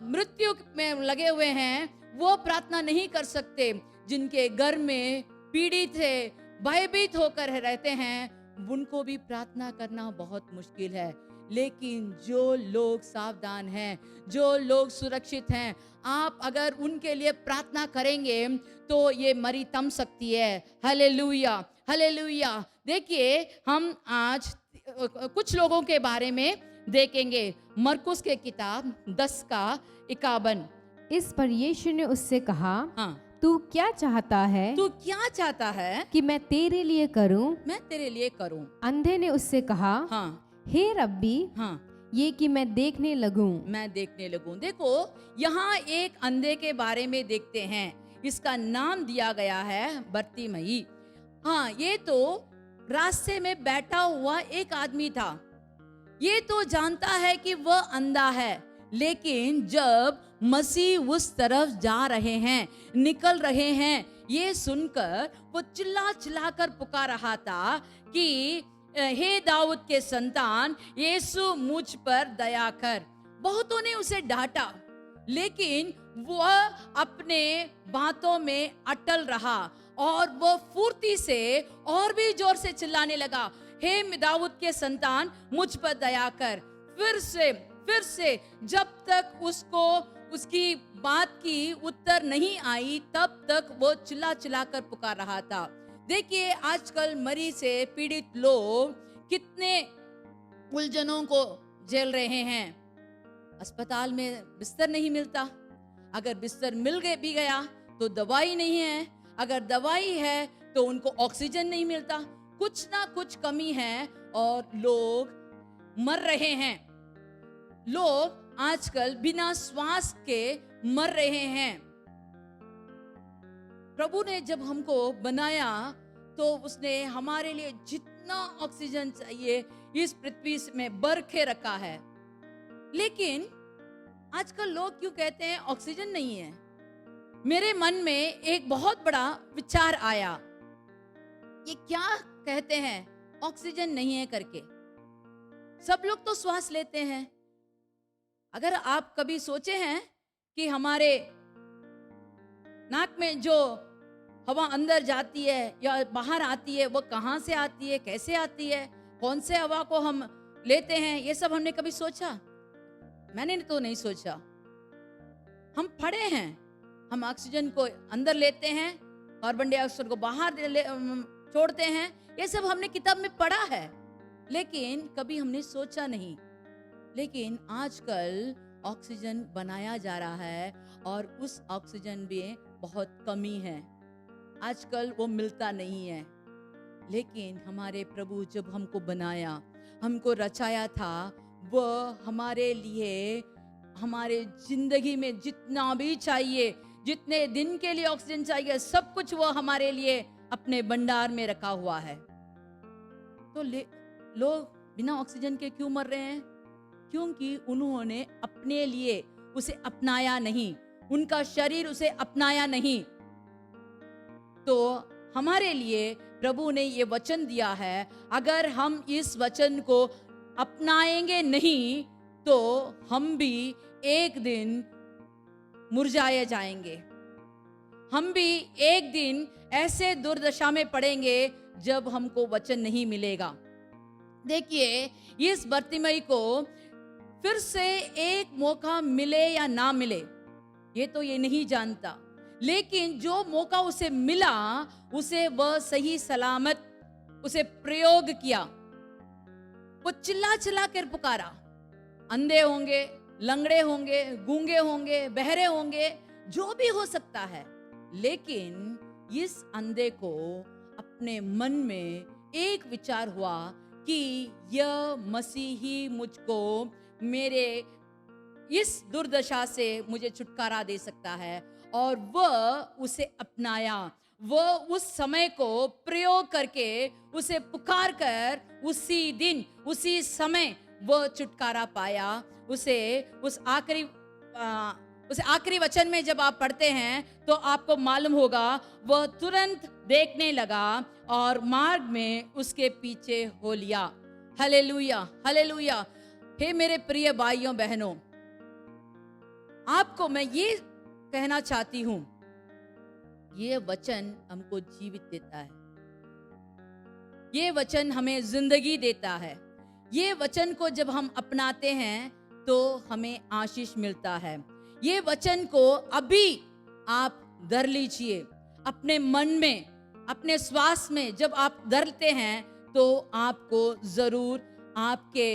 मृत्यु में लगे हुए हैं वो प्रार्थना नहीं कर सकते। जिनके घर में पीड़ित है, भयभीत होकर रहते हैं, उनको भी प्रार्थना करना बहुत मुश्किल है। लेकिन जो लोग सावधान हैं, जो लोग सुरक्षित हैं, आप अगर उनके लिए प्रार्थना करेंगे तो ये मरी थम सकती है। Hallelujah, hallelujah. देखिए हम आज कुछ लोगों के बारे में देखेंगे। मरकुस के किताब 10 का 51। इस पर यीशु ने उससे कहा, हाँ, तू क्या चाहता है? तू क्या चाहता है कि मैं तेरे लिए करूं? मैं तेरे लिए करूं। अंधे ने उससे कहा, हाँ, हे रब्बी, हाँ, ये कि मैं देखने लगूं। मैं देखने लगूं। देखो यहाँ एक अंधे के बारे में देखते हैं। इसका नाम दिया गया है बर्तिमई। हाँ, ये तो रास्ते में बैठा हुआ एक आदमी था। ये तो जानता है कि वह अंधा है, लेकिन जब मसीह उस तरफ जा रहे हैं, निकल रहे हैं, ये सुनकर वो चिल्ला चिल्ला कर पुकार रहा था कि हे दाऊद के संतान, यीशु मुझ पर दया कर। बहुतों ने उसे डांटा, लेकिन वह अपने बातों में अटल रहा और वह फुर्ती से और भी जोर से चिल्लाने लगा, हे दाऊद के संतान, मुझ पर दया कर। फिर से जब तक उसको उसकी बात की उत्तर नहीं आई, तब तक वो चिल्ला चिल्ला कर पुकार रहा था। देखिए, आजकल मरीज से पीड़ित लोग कितने उलझनों को झेल रहे हैं। अस्पताल में बिस्तर नहीं मिलता, अगर बिस्तर मिल गए भी गया तो दवाई नहीं है, अगर दवाई है तो उनको ऑक्सीजन नहीं मिलता, कुछ ना कुछ कमी है और लोग मर रहे हैं। लोग आजकल बिना श्वास के मर रहे हैं। प्रभु ने जब हमको बनाया तो उसने हमारे लिए जितना ऑक्सीजन चाहिए इस पृथ्वी में भर के रखा है। लेकिन आजकल लोग क्यों कहते हैं ऑक्सीजन नहीं है? मेरे मन में एक बहुत बड़ा विचार आया, ये क्या कहते हैं ऑक्सीजन नहीं है करके? सब लोग तो श्वास लेते हैं। अगर आप कभी सोचे हैं कि हमारे नाक में जो हवा अंदर जाती है या बाहर आती है, वो कहाँ से आती है, कैसे आती है, कौन से हवा को हम लेते हैं, ये सब हमने कभी सोचा? मैंने तो नहीं सोचा। हम पढ़े हैं, हम ऑक्सीजन को अंदर लेते हैं, कार्बन डाइऑक्साइड को बाहर छोड़ते हैं, ये सब हमने किताब में पढ़ा है, लेकिन कभी हमने सोचा नहीं। लेकिन आजकल ऑक्सीजन बनाया जा रहा है और उस ऑक्सीजन में बहुत कमी है, आजकल वो मिलता नहीं है। लेकिन हमारे प्रभु जब हमको बनाया, हमको रचाया था, वो हमारे लिए हमारे जिंदगी में जितना भी चाहिए, जितने दिन के लिए ऑक्सीजन चाहिए, सब कुछ वो हमारे लिए अपने भंडार में रखा हुआ है। तो लोग बिना ऑक्सीजन के क्यों मर रहे हैं? क्योंकि उन्होंने अपने लिए उसे अपनाया नहीं, उनका शरीर उसे अपनाया नहीं। तो हमारे लिए प्रभु ने ये वचन दिया है, अगर हम इस वचन को अपनाएंगे नहीं तो हम भी एक दिन मुरझाए जाएंगे, हम भी एक दिन ऐसे दुर्दशा में पड़ेंगे जब हमको वचन नहीं मिलेगा। देखिए, इस बर्तिमई को फिर से एक मौका मिले या ना मिले, ये तो ये नहीं जानता, लेकिन जो मौका उसे मिला उसे वह सही सलामत उसे प्रयोग किया। वो चिल्ला चिल्ला कर पुकारा। अंधे होंगे, लंगड़े होंगे, गूंगे होंगे, बहरे होंगे, जो भी हो सकता है, लेकिन इस अंधे को अपने मन में एक विचार हुआ कि यह मसीह ही मुझको मेरे इस दुर्दशा से मुझे छुटकारा दे सकता है, और वह उसे अपनाया। वह उस समय को प्रयोग करके उसे पुकार कर उसी दिन उसी समय वह छुटकारा पाया। उसे उस आखिरी वचन में जब आप पढ़ते हैं तो आपको मालूम होगा, वह तुरंत देखने लगा और मार्ग में उसके पीछे हो लिया। Hallelujah, hallelujah. हे मेरे प्रिय भाइयों बहनों, आपको मैं ये कहना चाहती हूं, ये वचन हमको जीवित देता है, ये वचन हमें जिंदगी देता है। ये वचन को जब हम अपनाते हैं तो हमें आशीष मिलता है। ये वचन को अभी आप धर लीजिए अपने मन में, अपने श्वास में। जब आप धरते हैं तो आपको जरूर आपके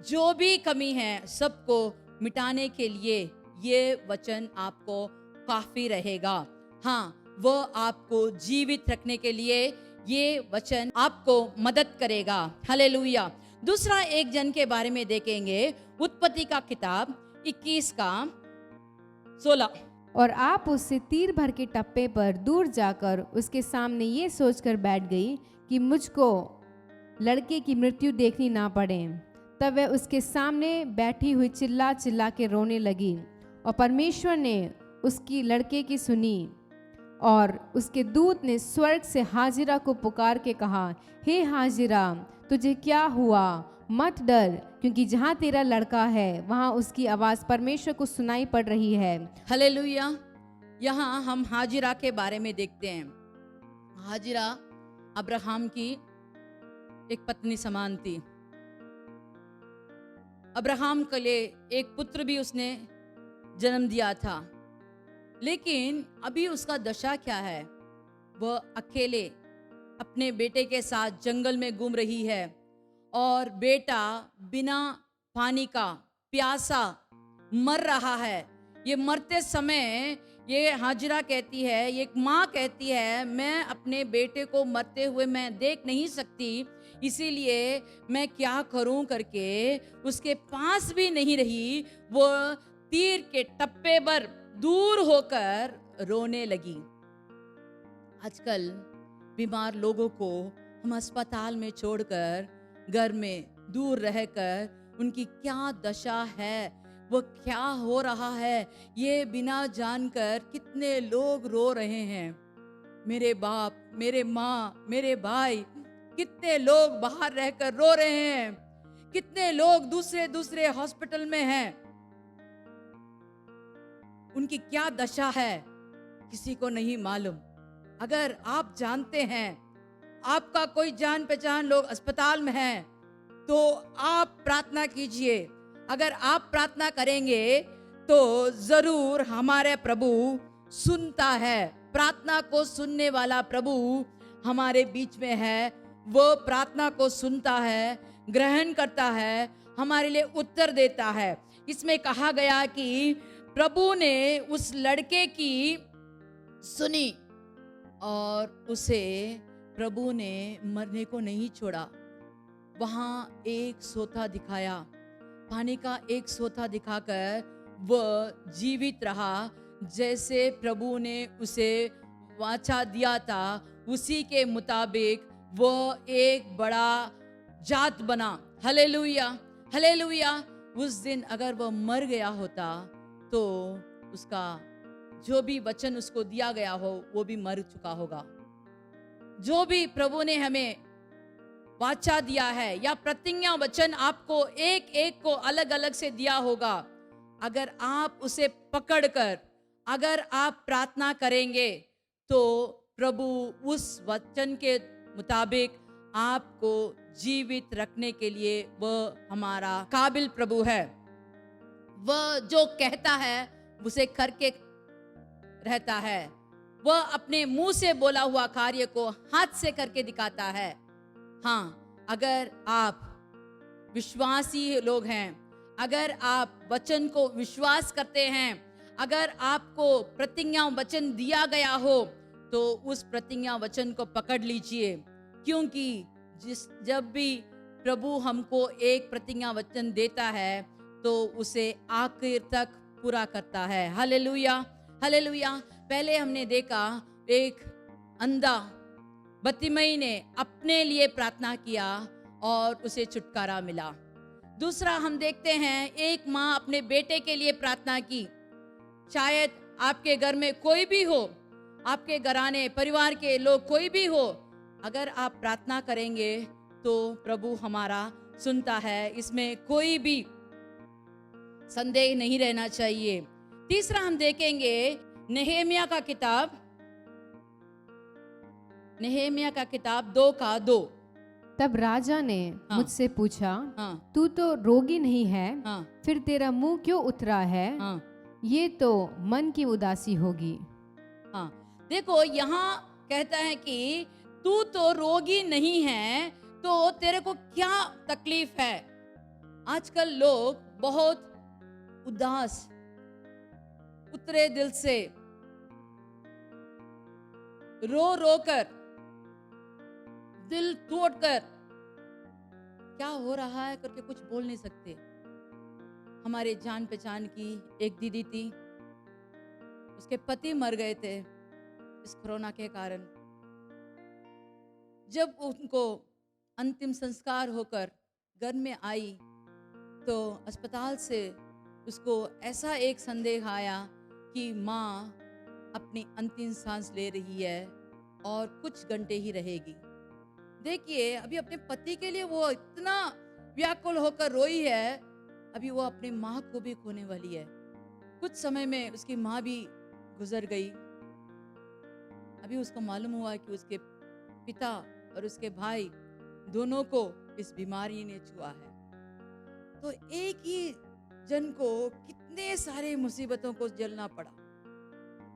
जो भी कमी है सबको मिटाने के लिए ये वचन आपको काफी रहेगा। हाँ, वह आपको जीवित रखने के लिए ये वचन आपको मदद करेगा। हालेलुया। दूसरा एक जन के बारे में देखेंगे, उत्पत्ति का किताब 21 का 16। और आप उससे तीर भर के टप्पे पर दूर जाकर उसके सामने ये सोचकर बैठ गई कि मुझको लड़के की मृत्यु देखनी ना पड़े। तब वह उसके सामने बैठी हुई चिल्ला चिल्ला के रोने लगी, और परमेश्वर ने उसकी लड़के की सुनी। और उसके दूत ने स्वर्ग से हाजिरा को पुकार के कहा, हे हाजिरा, तुझे क्या हुआ? मत डर, क्योंकि जहाँ तेरा लड़का है वहाँ उसकी आवाज़ परमेश्वर को सुनाई पड़ रही है। हालेलुया। यहाँ हम हाजिरा के बारे में देखते हैं। हाजिरा अब्राहम की एक पत्नी समान थी। अब्राहम के लिए एक पुत्र भी उसने जन्म दिया था, लेकिन अभी उसका दशा क्या है? वह अकेले अपने बेटे के साथ जंगल में घूम रही है, और बेटा बिना पानी का प्यासा मर रहा है। ये मरते समय ये हाजिरा कहती है, ये एक माँ कहती है, मैं अपने बेटे को मरते हुए मैं देख नहीं सकती, इसीलिए मैं क्या करूं करके उसके पास भी नहीं रही। वो तीर के टप्पे पर दूर होकर रोने लगी। आजकल बीमार लोगों को हम अस्पताल में छोड़कर घर में दूर रहकर उनकी क्या दशा है, वो क्या हो रहा है, ये बिना जानकर कितने लोग रो रहे हैं। मेरे बाप, मेरे माँ, मेरे भाई, कितने लोग बाहर रहकर रो रहे हैं, कितने लोग दूसरे दूसरे हॉस्पिटल में हैं। उनकी क्या दशा है किसी को नहीं मालूम। अगर आप जानते हैं, आपका कोई जान पहचान लोग अस्पताल में हैं, तो आप प्रार्थना कीजिए। अगर आप प्रार्थना करेंगे तो जरूर हमारे प्रभु सुनता है। प्रार्थना को सुनने वाला प्रभु हमारे बीच में है। वो प्रार्थना को सुनता है, ग्रहण करता है, हमारे लिए उत्तर देता है। इसमें कहा गया कि प्रभु ने उस लड़के की सुनी और उसे प्रभु ने मरने को नहीं छोड़ा। वहां एक सोता दिखाया, पानी का एक सोता दिखाकर वह जीवित रहा। जैसे प्रभु ने उसे वाचा दिया था, उसी के मुताबिक वह एक बड़ा जात बना। Hallelujah, hallelujah. उस दिन अगर वह मर गया होता तो उसका जो भी वचन उसको दिया गया हो वो भी मर चुका होगा। जो भी प्रभु ने हमें वाचा दिया है या प्रतिज्ञा वचन आपको एक एक को अलग अलग से दिया होगा, अगर आप उसे पकड़कर अगर आप प्रार्थना करेंगे तो प्रभु उस वचन के मुताबिक आपको जीवित रखने के लिए वह हमारा काबिल प्रभु है। वह जो कहता है उसे करके रहता है। वह अपने मुंह से बोला हुआ कार्य को हाथ से करके दिखाता है। हाँ, अगर आप विश्वासी लोग हैं, अगर आप वचन को विश्वास करते हैं, अगर आपको प्रतिज्ञा वचन दिया गया हो तो उस प्रतिज्ञा वचन को पकड़ लीजिए, क्योंकि जब भी प्रभु हमको एक प्रतिज्ञा वचन देता है तो उसे आखिर तक पूरा करता है। Hallelujah, hallelujah. पहले हमने देखा एक अंधा बतिमई ने अपने लिए प्रार्थना किया और उसे छुटकारा मिला। दूसरा हम देखते हैं एक माँ अपने बेटे के लिए प्रार्थना की। शायद आपके घर में कोई भी हो, आपके घराने परिवार के लोग कोई भी हो, अगर आप प्रार्थना करेंगे तो प्रभु हमारा सुनता है, इसमें कोई भी संदेह नहीं रहना चाहिए। तीसरा हम देखेंगे नहम्याह का किताब 2:2। तब राजा ने हाँ। मुझसे पूछा, हाँ, तू तो रोगी नहीं है, हाँ, फिर तेरा मुंह क्यों उतरा है? हाँ, ये तो मन की उदासी होगी। हाँ। देखो, यहाँ कहता है कि तू तो रोगी नहीं है, तो तेरे को क्या तकलीफ है? आजकल लोग बहुत उदास, उतरे दिल से रो रो कर, दिल तोड़कर, क्या हो रहा है करके कुछ बोल नहीं सकते। हमारे जान पहचान की एक दीदी थी, उसके पति मर गए थे इस कोरोना के कारण। जब उनको अंतिम संस्कार होकर घर में आई तो अस्पताल से उसको ऐसा एक संदेह आया कि माँ अपनी अंतिम सांस ले रही है और कुछ घंटे ही रहेगी। देखिए, अभी अपने पति के लिए वो इतना व्याकुल होकर रोई है, अभी वो अपनी माँ को भी खोने वाली है। कुछ समय में उसकी माँ भी गुजर गई। अभी उसको मालूम हुआ कि उसके पिता और उसके भाई दोनों को इस बीमारी ने छुआ है। तो एक ही जन को कितने सारे मुसीबतों को झेलना पड़ा,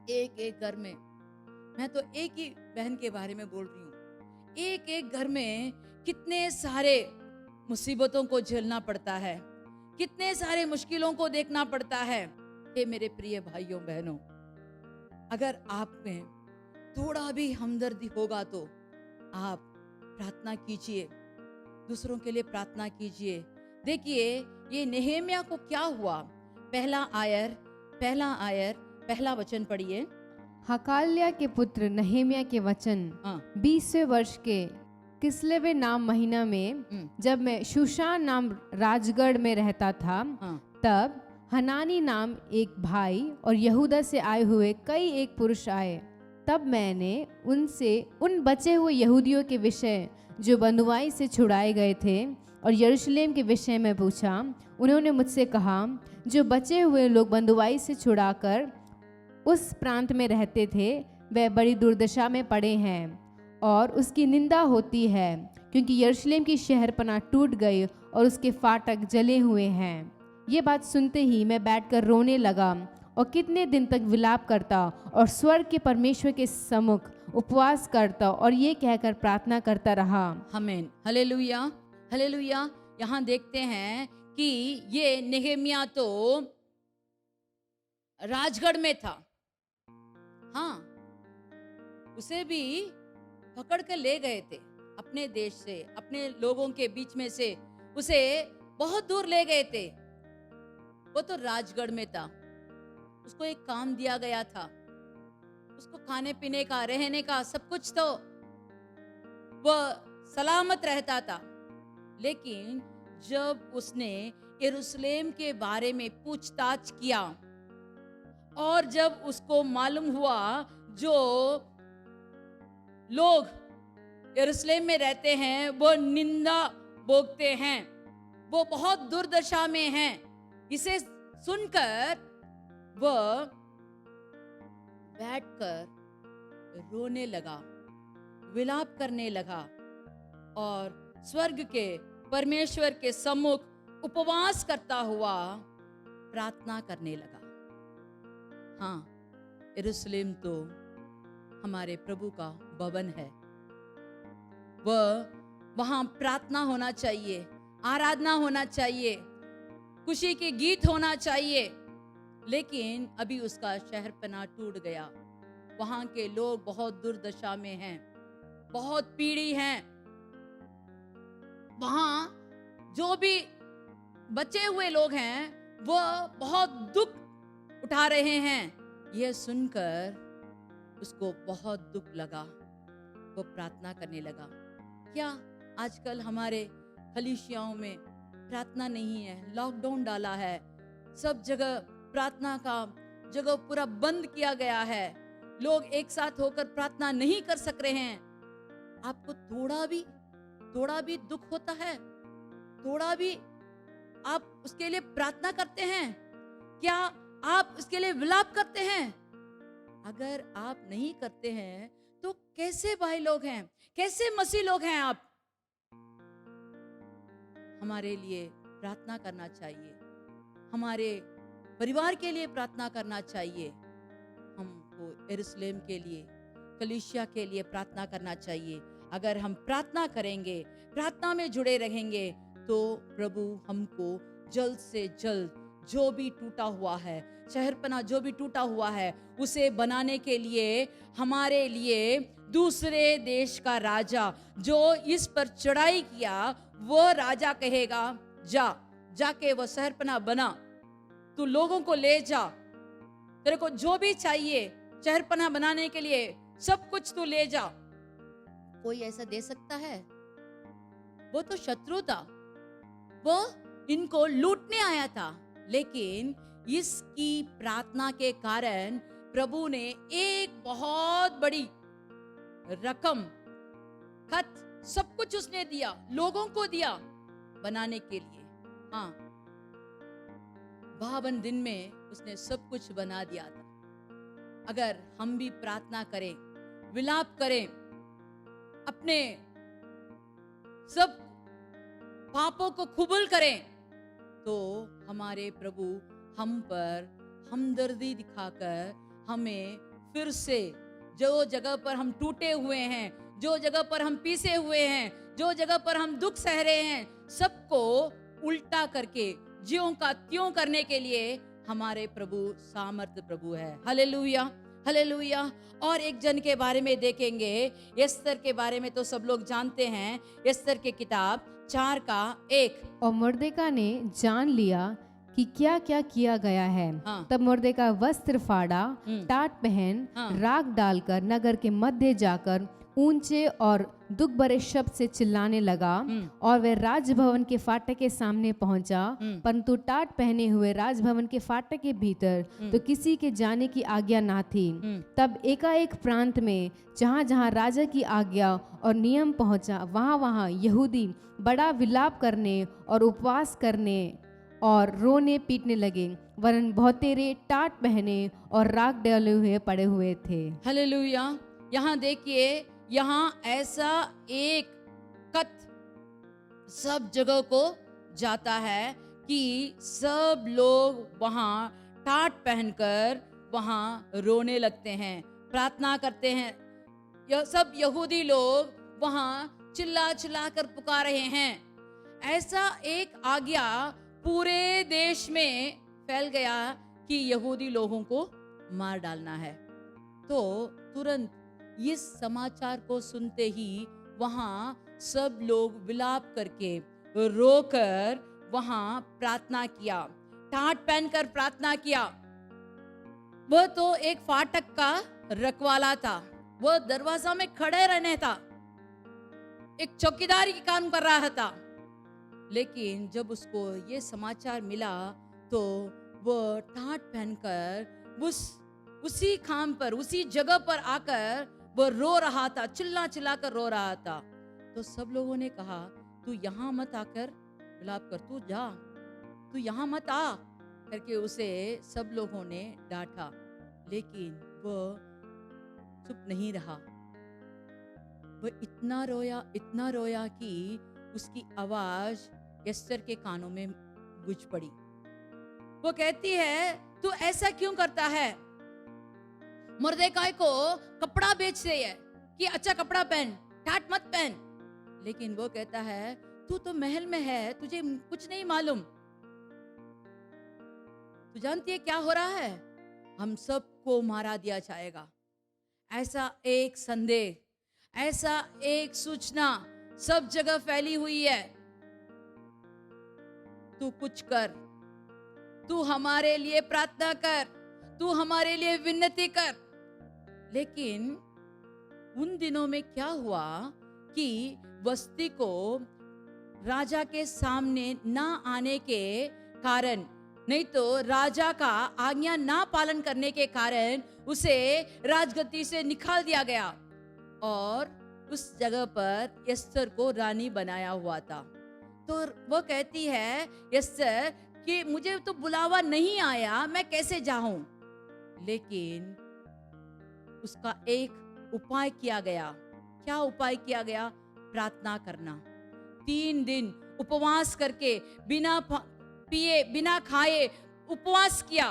एक एक घर में। मैं तो एक ही बहन के बारे में बोल रही हूँ, एक एक घर में कितने सारे मुसीबतों को झेलना पड़ता है, कितने सारे मुश्किलों को देखना पड़ता है। हे मेरे प्रिय भाइयों बहनों, अगर आप में थोड़ा भी हमदर्दी होगा तो आप प्रार्थना कीजिए, दूसरों के लिए प्रार्थना कीजिए। देखिए, ये नेहेमिया को क्या हुआ। पहला वचन पढ़िए। हकाल्या के पुत्र नहेमिया के वचन। हाँ। 20वें वर्ष के किस्लेवे नाम महीना में, जब मैं शूशान नाम राजगढ़ में रहता था, हाँ। तब हनानी नाम एक भाई और यहूदा से आए हुए कई एक पुरुष आए। तब मैंने उनसे उन बचे हुए यहूदियों के विषय जो बंधुआई से छुड़ाए गए थे और यरूशलेम के विषय में पूछा। उन्होंने मुझसे कहा, जो बचे हुए लोग बंधुआई से छुड़ाकर उस प्रांत में रहते थे, वे बड़ी दुर्दशा में पड़े हैं और उसकी निंदा होती है, क्योंकि यरूशलेम की शहरपनाह टूट गई और उसके फाटक जले हुए हैं। ये बात सुनते ही मैं बैठकर रोने लगा और कितने दिन तक विलाप करता और स्वर्ग के परमेश्वर के सम्मुख उपवास करता और ये कहकर प्रार्थना करता रहा। आमीन, हालेलुया, हालेलुया। यहाँ देखते हैं कि ये नेहेमिया तो राजगढ़ में था। हाँ, उसे भी पकड़ कर ले गए थे अपने देश से, अपने लोगों के बीच में से उसे बहुत दूर ले गए थे। वो तो राजगढ़ में था, उसको एक काम दिया गया था, उसको खाने पीने का, रहने का सब कुछ तो वह सलामत रहता था। लेकिन जब उसने यरूशलेम के बारे में पूछताछ किया और जब उसको मालूम हुआ जो लोग यरूशलेम में रहते हैं वो निंदा भोगते हैं, वो बहुत दुर्दशा में हैं, इसे सुनकर वह बैठकर रोने लगा, विलाप करने लगा और स्वर्ग के परमेश्वर के सम्मुख उपवास करता हुआ प्रार्थना करने लगा। हाँ, यरूशलेम तो हमारे प्रभु का भवन है, वहां प्रार्थना होना चाहिए, आराधना होना चाहिए, खुशी के गीत होना चाहिए। लेकिन अभी उसका शहरपनाह टूट गया, वहां के लोग बहुत दुर्दशा में हैं, बहुत पीड़ी हैं। वहां जो भी बचे हुए लोग हैं वो बहुत दुख उठा रहे हैं। यह सुनकर उसको बहुत दुख लगा, वो प्रार्थना करने लगा। क्या आजकल हमारे कलीसियाओं में प्रार्थना नहीं है? लॉकडाउन डाला है, सब जगह प्रार्थना का जगह पूरा बंद किया गया है, लोग एक साथ होकर प्रार्थना नहीं कर सक रहे हैं। आपको थोड़ा भी दुख होता है, थोड़ा भी आप उसके लिए प्रार्थना करते हैं? क्या आप उसके लिए विलाप करते हैं? अगर आप नहीं करते हैं तो कैसे भाई लोग हैं, कैसे मसीह लोग हैं आप? हमारे लिए प्रार्थना करना चाहिए, हमारे परिवार के लिए प्रार्थना करना चाहिए, हमको यरूशलेम के लिए, कलीसिया के लिए प्रार्थना करना चाहिए। अगर हम प्रार्थना करेंगे, प्रार्थना में जुड़े रहेंगे तो प्रभु हमको जल्द से जल्द जो भी टूटा हुआ है, शहरपनाह जो भी टूटा हुआ है, उसे बनाने के लिए हमारे लिए दूसरे देश का राजा जो इस पर चढ़ाई किया, वो राजा कहेगा, जाके वो शहरपनाह बना, तू लोगों को ले जा, तेरे को जो भी चाहिए शहरपनाह बनाने के लिए सब कुछ तू ले जा। कोई ऐसा दे सकता है? वो तो शत्रु था, वो इनको लूटने आया था, लेकिन इसकी प्रार्थना के कारण प्रभु ने एक बहुत बड़ी रकम, खत, सब कुछ उसने दिया, लोगों को दिया बनाने के लिए। हाँ, 52 दिन में उसने सब कुछ बना दिया था। अगर हम भी प्रार्थना करें, विलाप करें, अपने सब पापों को कबूल करें, तो हमारे प्रभु हम पर हमदर्दी दिखाकर हमें फिर से जो जगह पर हम टूटे हुए हैं, जो जगह पर हम पीसे हुए हैं, जो जगह पर हम दुख सह रहे हैं, सबको उल्टा करके ज्यों का त्यों करने के लिए हमारे प्रभु सामर्थ्य प्रभु है। Hallelujah, hallelujah. और एक जन के बारे में देखेंगे, एस्तर के बारे में तो सब लोग जानते हैं। एस्तर की किताब 4:1। और मुर्देका ने जान लिया कि क्या क्या किया गया है। हाँ। तब मुर्देका वस्त्र फाड़ा, टाट पहन, हाँ। राख डालकर नगर के मध्य जाकर ऊंचे और दुख भरे शब्द से चिल्लाने लगा। और वह राजभवन के फाटक के सामने पहुंचा, परंतु टाट पहने हुए राजभवन के फाटक के भीतर तो किसी के जाने की आज्ञा ना थी। तब एकाएक प्रांत में जहाँ जहाँ राजा की आज्ञा और नियम पहुंचा, वहाँ वहाँ यहूदी बड़ा विलाप करने और उपवास करने और रोने पीटने लगे, वरन बहुतेरे टाट पहने और राख डाले हुए पड़े हुए थे। हालेलुया। यहाँ देखिए, यहाँ ऐसा एक खत सब जगह को जाता है कि सब लोग वहाँ टाट पहनकर वहाँ रोने लगते हैं, प्रार्थना करते हैं। यह सब यहूदी लोग वहाँ चिल्ला चिल्ला कर पुकार रहे हैं। ऐसा एक आज्ञा पूरे देश में फैल गया कि यहूदी लोगों को मार डालना है। तो तुरंत इस समाचार को सुनते ही वहाँ सब लोग विलाप करके, रोकर वहाँ प्रार्थना किया, टाट पहनकर प्रार्थना किया। वह तो एक फाटक का रखवाला था, वह दरवाजा में खड़े रहने था, एक चौकीदारी का काम कर रहा था। लेकिन जब उसको ये समाचार मिला तो वह टाट पहनकर उसी खाम पर, उसी जगह पर आकर वह रो रहा था, चिल्ला चिल्ला कर रो रहा था। तो सब लोगों ने कहा, तू यहाँ मत आकर विलाप कर, तू जा, तू यहाँ मत आ करके उसे सब लोगों ने डांटा। लेकिन वह चुप नहीं रहा। वह इतना रोया कि उसकी आवाज एस्तर के कानों में गूंज पड़ी। वो कहती है, तू ऐसा क्यों करता है? मुर्देकाई को कपड़ा बेच रही है कि अच्छा कपड़ा पहन, टाट मत पहन। लेकिन वो कहता है, तू तो महल में है, तुझे कुछ नहीं मालूम। तू जानती है क्या हो रहा है? हम सबको मारा दिया जाएगा। ऐसा एक संदेश, ऐसा एक सूचना सब जगह फैली हुई है। तू कुछ कर, तू हमारे लिए प्रार्थना कर, तू हमारे लिए विनती कर। लेकिन उन दिनों में क्या हुआ कि वस्ती को राजा के सामने ना आने के कारण, नहीं तो राजा का आज्ञा ना पालन करने के कारण उसे राजगद्दी से निकाल दिया गया और उस जगह पर एस्तर को रानी बनाया हुआ था। तो वो कहती है एस्तर कि मुझे तो बुलावा नहीं आया, मैं कैसे जाऊं? लेकिन उसका एक उपाय किया गया। क्या उपाय किया गया? प्रार्थना करना। 3 दिन उपवास करके बिना पिए बिना खाए उपवास किया।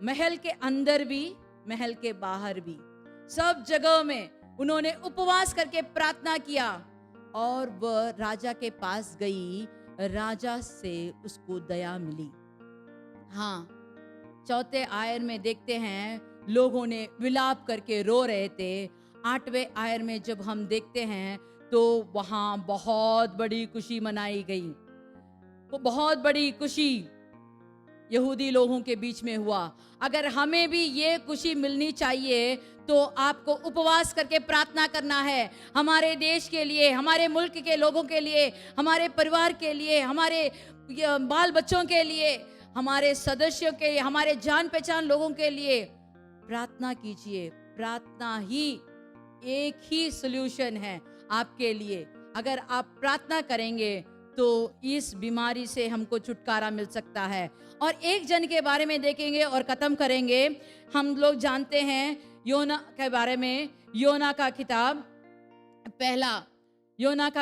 महल के अंदर भी, महल के बाहर भी, सब जगह में उन्होंने उपवास करके प्रार्थना किया। और वह राजा के पास गई, राजा से उसको दया मिली। हाँ, 4 आयर में देखते हैं लोगों ने विलाप करके रो रहे थे। 8वें आयर में जब हम देखते हैं तो वहां बहुत बड़ी खुशी मनाई गई। वो बहुत बड़ी खुशी यहूदी लोगों के बीच में हुआ। अगर हमें भी ये खुशी मिलनी चाहिए तो आपको उपवास करके प्रार्थना करना है, हमारे देश के लिए, हमारे मुल्क के लोगों के लिए, हमारे परिवार के लिए, हमारे बाल बच्चों के लिए, हमारे सदस्यों के, हमारे जान पहचान लोगों के लिए प्रार्थना कीजिए। प्रार्थना ही एक ही सॉल्यूशन है आपके लिए। अगर आप प्रार्थना करेंगे तो इस बीमारी से हमको छुटकारा मिल सकता है। और एक जन के बारे में देखेंगे और खत्म करेंगे। हम लोग जानते हैं योना के बारे में। योना का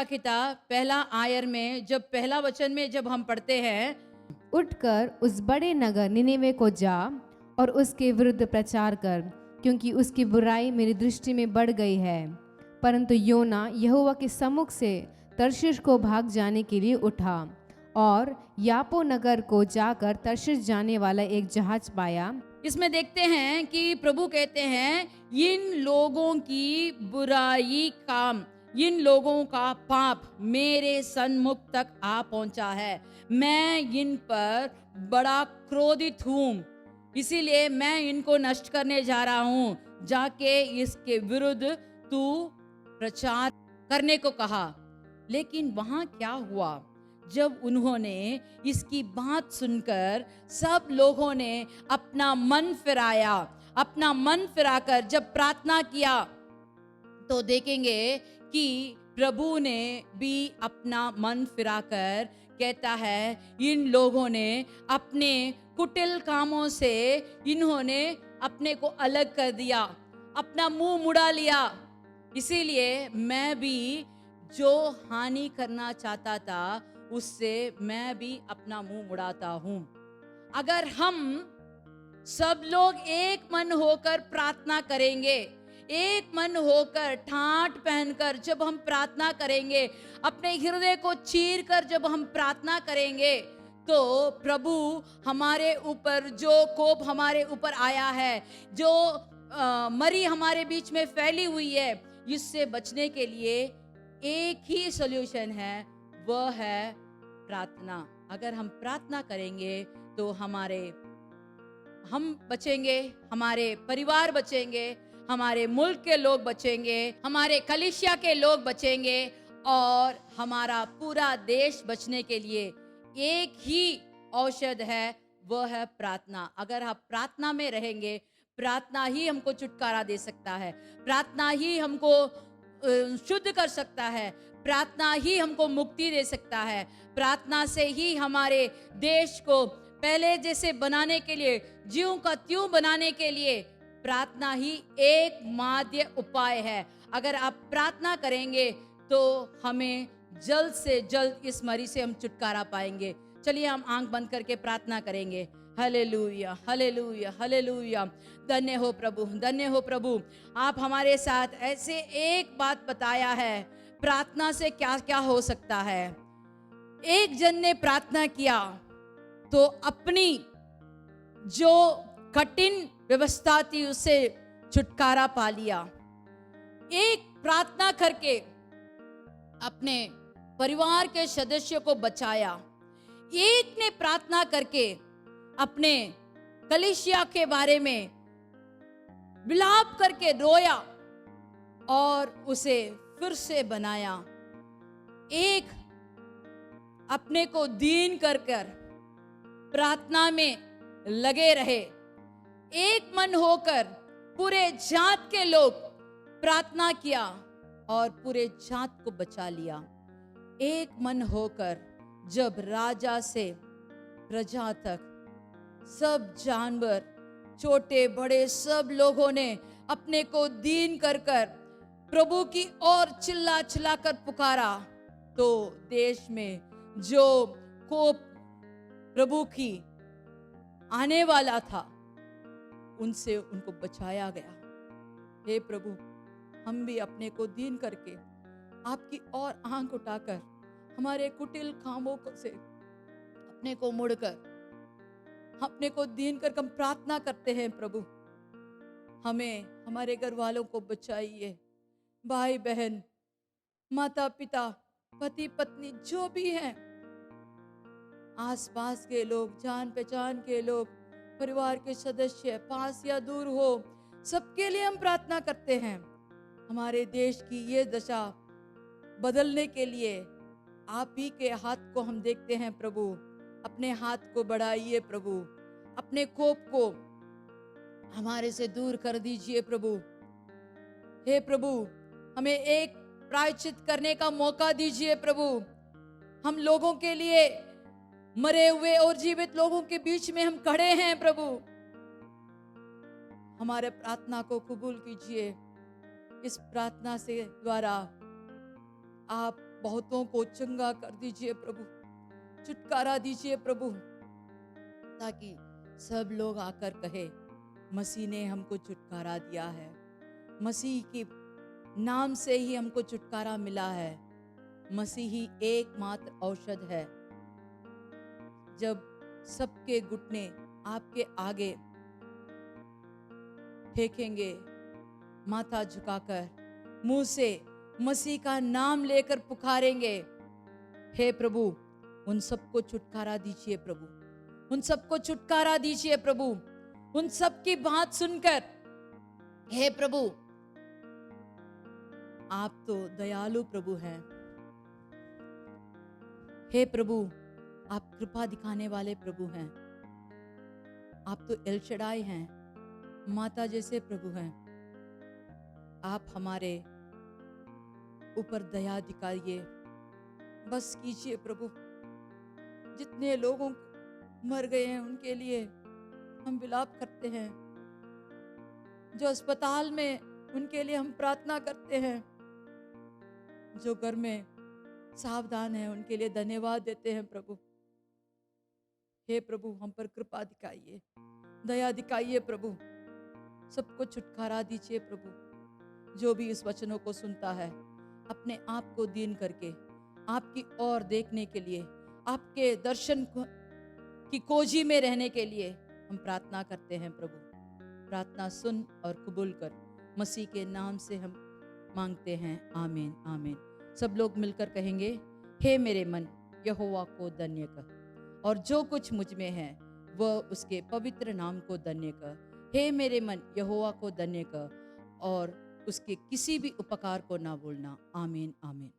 किताब पहला आयर में जब पहला वचन में जब हम पढ़ते हैं, उठकर उस बड़े नगर निनेवे को जा और उसके विरुद्ध प्रचार कर, क्योंकि उसकी बुराई मेरी दृष्टि में बढ़ गई है। परंतु योना यहोवा के सम्मुख से तर्शीश को भाग जाने के लिए उठा और यापो नगर को जाकर तर्शीश जाने वाला एक जहाज पाया। इसमें देखते हैं कि प्रभु कहते हैं इन लोगों की बुराई काम, इन लोगों का पाप मेरे सन्मुख तक आ पहुंचा है। मैं इन पर बड़ा क्रोधित हूं, इसीलिए मैं इनको नष्ट करने जा रहा हूं। जाके इसके विरुद्ध तू प्रचार करने को कहा। लेकिन वहां क्या हुआ? जब उन्होंने इसकी बात सुनकर सब लोगों ने अपना मन फिराकर जब प्रार्थना किया, तो देखेंगे कि प्रभु ने भी अपना मन फिराकर कहता है इन लोगों ने अपने कुटिल कामों से इन्होंने अपने को अलग कर दिया, अपना मुंह मुड़ा लिया। इसीलिए मैं भी जो हानि करना चाहता था उससे मैं भी अपना मुंह मुड़ाता हूं। अगर हम सब लोग एक मन होकर प्रार्थना करेंगे, एक मन होकर ठाट पहनकर जब हम प्रार्थना करेंगे, अपने हृदय को चीर कर जब हम प्रार्थना करेंगे, तो प्रभु हमारे ऊपर जो कोप हमारे ऊपर आया है, जो मरी हमारे बीच में फैली हुई है, इससे बचने के लिए एक ही सॉल्यूशन है, वह है प्रार्थना। अगर हम प्रार्थना करेंगे तो हम बचेंगे, हमारे परिवार बचेंगे, हमारे मुल्क के लोग बचेंगे, हमारे कलीसिया के लोग बचेंगे और हमारा पूरा देश बचने के लिए एक ही औषध है, वह है प्रार्थना। अगर आप प्रार्थना में रहेंगे, प्रार्थना ही हमको छुटकारा दे सकता है, प्रार्थना ही हमको शुद्ध कर सकता है, प्रार्थना ही हमको मुक्ति दे सकता है। प्रार्थना से ही हमारे देश को पहले जैसे बनाने के लिए, ज्यों का त्यों बनाने के लिए प्रार्थना ही एक माध्य उपाय है। अगर आप प्रार्थना करेंगे तो हमें जल्द से जल्द इस मरी से हम छुटकारा पाएंगे। चलिए हम आंख बंद करके प्रार्थना करेंगे। Hallelujah, hallelujah, hallelujah. धन्य हो प्रभु, धन्य हो प्रभु। आप हमारे साथ ऐसे एक बात बताया है, प्रार्थना से क्या क्या हो सकता है। एक जन ने प्रार्थना किया तो अपनी जो कठिन व्यवस्था थी उससे छुटकारा पा लिया। एक प्रार्थना करके अपने परिवार के सदस्यों को बचाया। एक ने प्रार्थना करके अपने कलीसिया के बारे में विलाप करके रोया और उसे फिर से बनाया। एक अपने को दीन कर प्रार्थना में लगे रहे। एक मन होकर पूरे जात के लोग प्रार्थना किया और पूरे जात को बचा लिया। एक मन होकर जब राजा से प्रजा तक सब जानवर, छोटे बड़े सब लोगों ने अपने को दीन कर प्रभु की ओर चिल्ला चिल्ला कर पुकारा, तो देश में जो कोप प्रभु की आने वाला था उनसे उनको बचाया गया। हे प्रभु, हम भी अपने को दीन करके आपकी ओर आंख उठाकर हमारे कुटिल कामों से अपने को मुड़कर अपने को दीन कर हम प्रार्थना करते हैं। प्रभु, हमें, हमारे घर वालों को बचाइए, भाई बहन, माता पिता, पति पत्नी जो भी हैं, आसपास के लोग, जान पहचान के लोग, परिवार के सदस्य, पास या दूर हो, सबके लिए हम प्रार्थना करते हैं। हमारे देश की ये दशा बदलने के लिए आप ही के हाथ को हम देखते हैं प्रभु। अपने हाथ को बढ़ाइए प्रभु, अपने कोप को हमारे से दूर कर दीजिए प्रभु। हे प्रभु, हमें एक प्रायश्चित करने का मौका दीजिए प्रभु। हम लोगों के लिए, मरे हुए और जीवित लोगों के बीच में हम खड़े हैं प्रभु। हमारे प्रार्थना को कबूल कीजिए। इस प्रार्थना से द्वारा आप बहुतों को चंगा कर दीजिए प्रभु, छुटकारा दीजिए प्रभु, ताकि सब लोग आकर कहे मसीह ने हमको छुटकारा दिया है, मसीह के नाम से ही हमको छुटकारा मिला है, मसीह ही एकमात्र औषध है। जब सबके घुटने आपके आगे फेंकेंगे, माथा झुकाकर मुंह से मसीह का नाम लेकर पुकारेंगे, हे प्रभु उन सबको छुटकारा दीजिए प्रभु, उन सबको छुटकारा दीजिए प्रभु। उन सब की बात सुनकर, हे प्रभु आप तो दयालु प्रभु हैं। हे प्रभु आप कृपा दिखाने वाले प्रभु हैं। आप तो एल शडाई हैं, माता जैसे प्रभु हैं। आप हमारे ऊपर दया दिखाइए, बस कीजिए प्रभु। जितने लोगों मर गए हैं उनके लिए हम विलाप करते हैं, जो अस्पताल में उनके लिए हम प्रार्थना करते हैं, जो घर में सावधान है उनके लिए धन्यवाद देते हैं प्रभु। हे प्रभु हम पर कृपा दिखाइए, दया दिखाइए प्रभु, सबको छुटकारा दीजिए प्रभु। जो भी इस वचनों को सुनता है अपने आप को दीन करके आपकी ओर देखने के लिए, आपके दर्शन की खोजी में रहने के लिए हम प्रार्थना करते हैं प्रभु। प्रार्थना सुन और कबूल कर, मसीह के नाम से हम मांगते हैं, आमीन आमीन। सब लोग मिलकर कहेंगे, हे मेरे मन यहोवा को धन्य कर, और जो कुछ मुझ में है वह उसके पवित्र नाम को धन्य कर। हे मेरे मन यहोवा को धन्य कर और उसके किसी भी उपकार को ना भूलना। आमीन आमीन।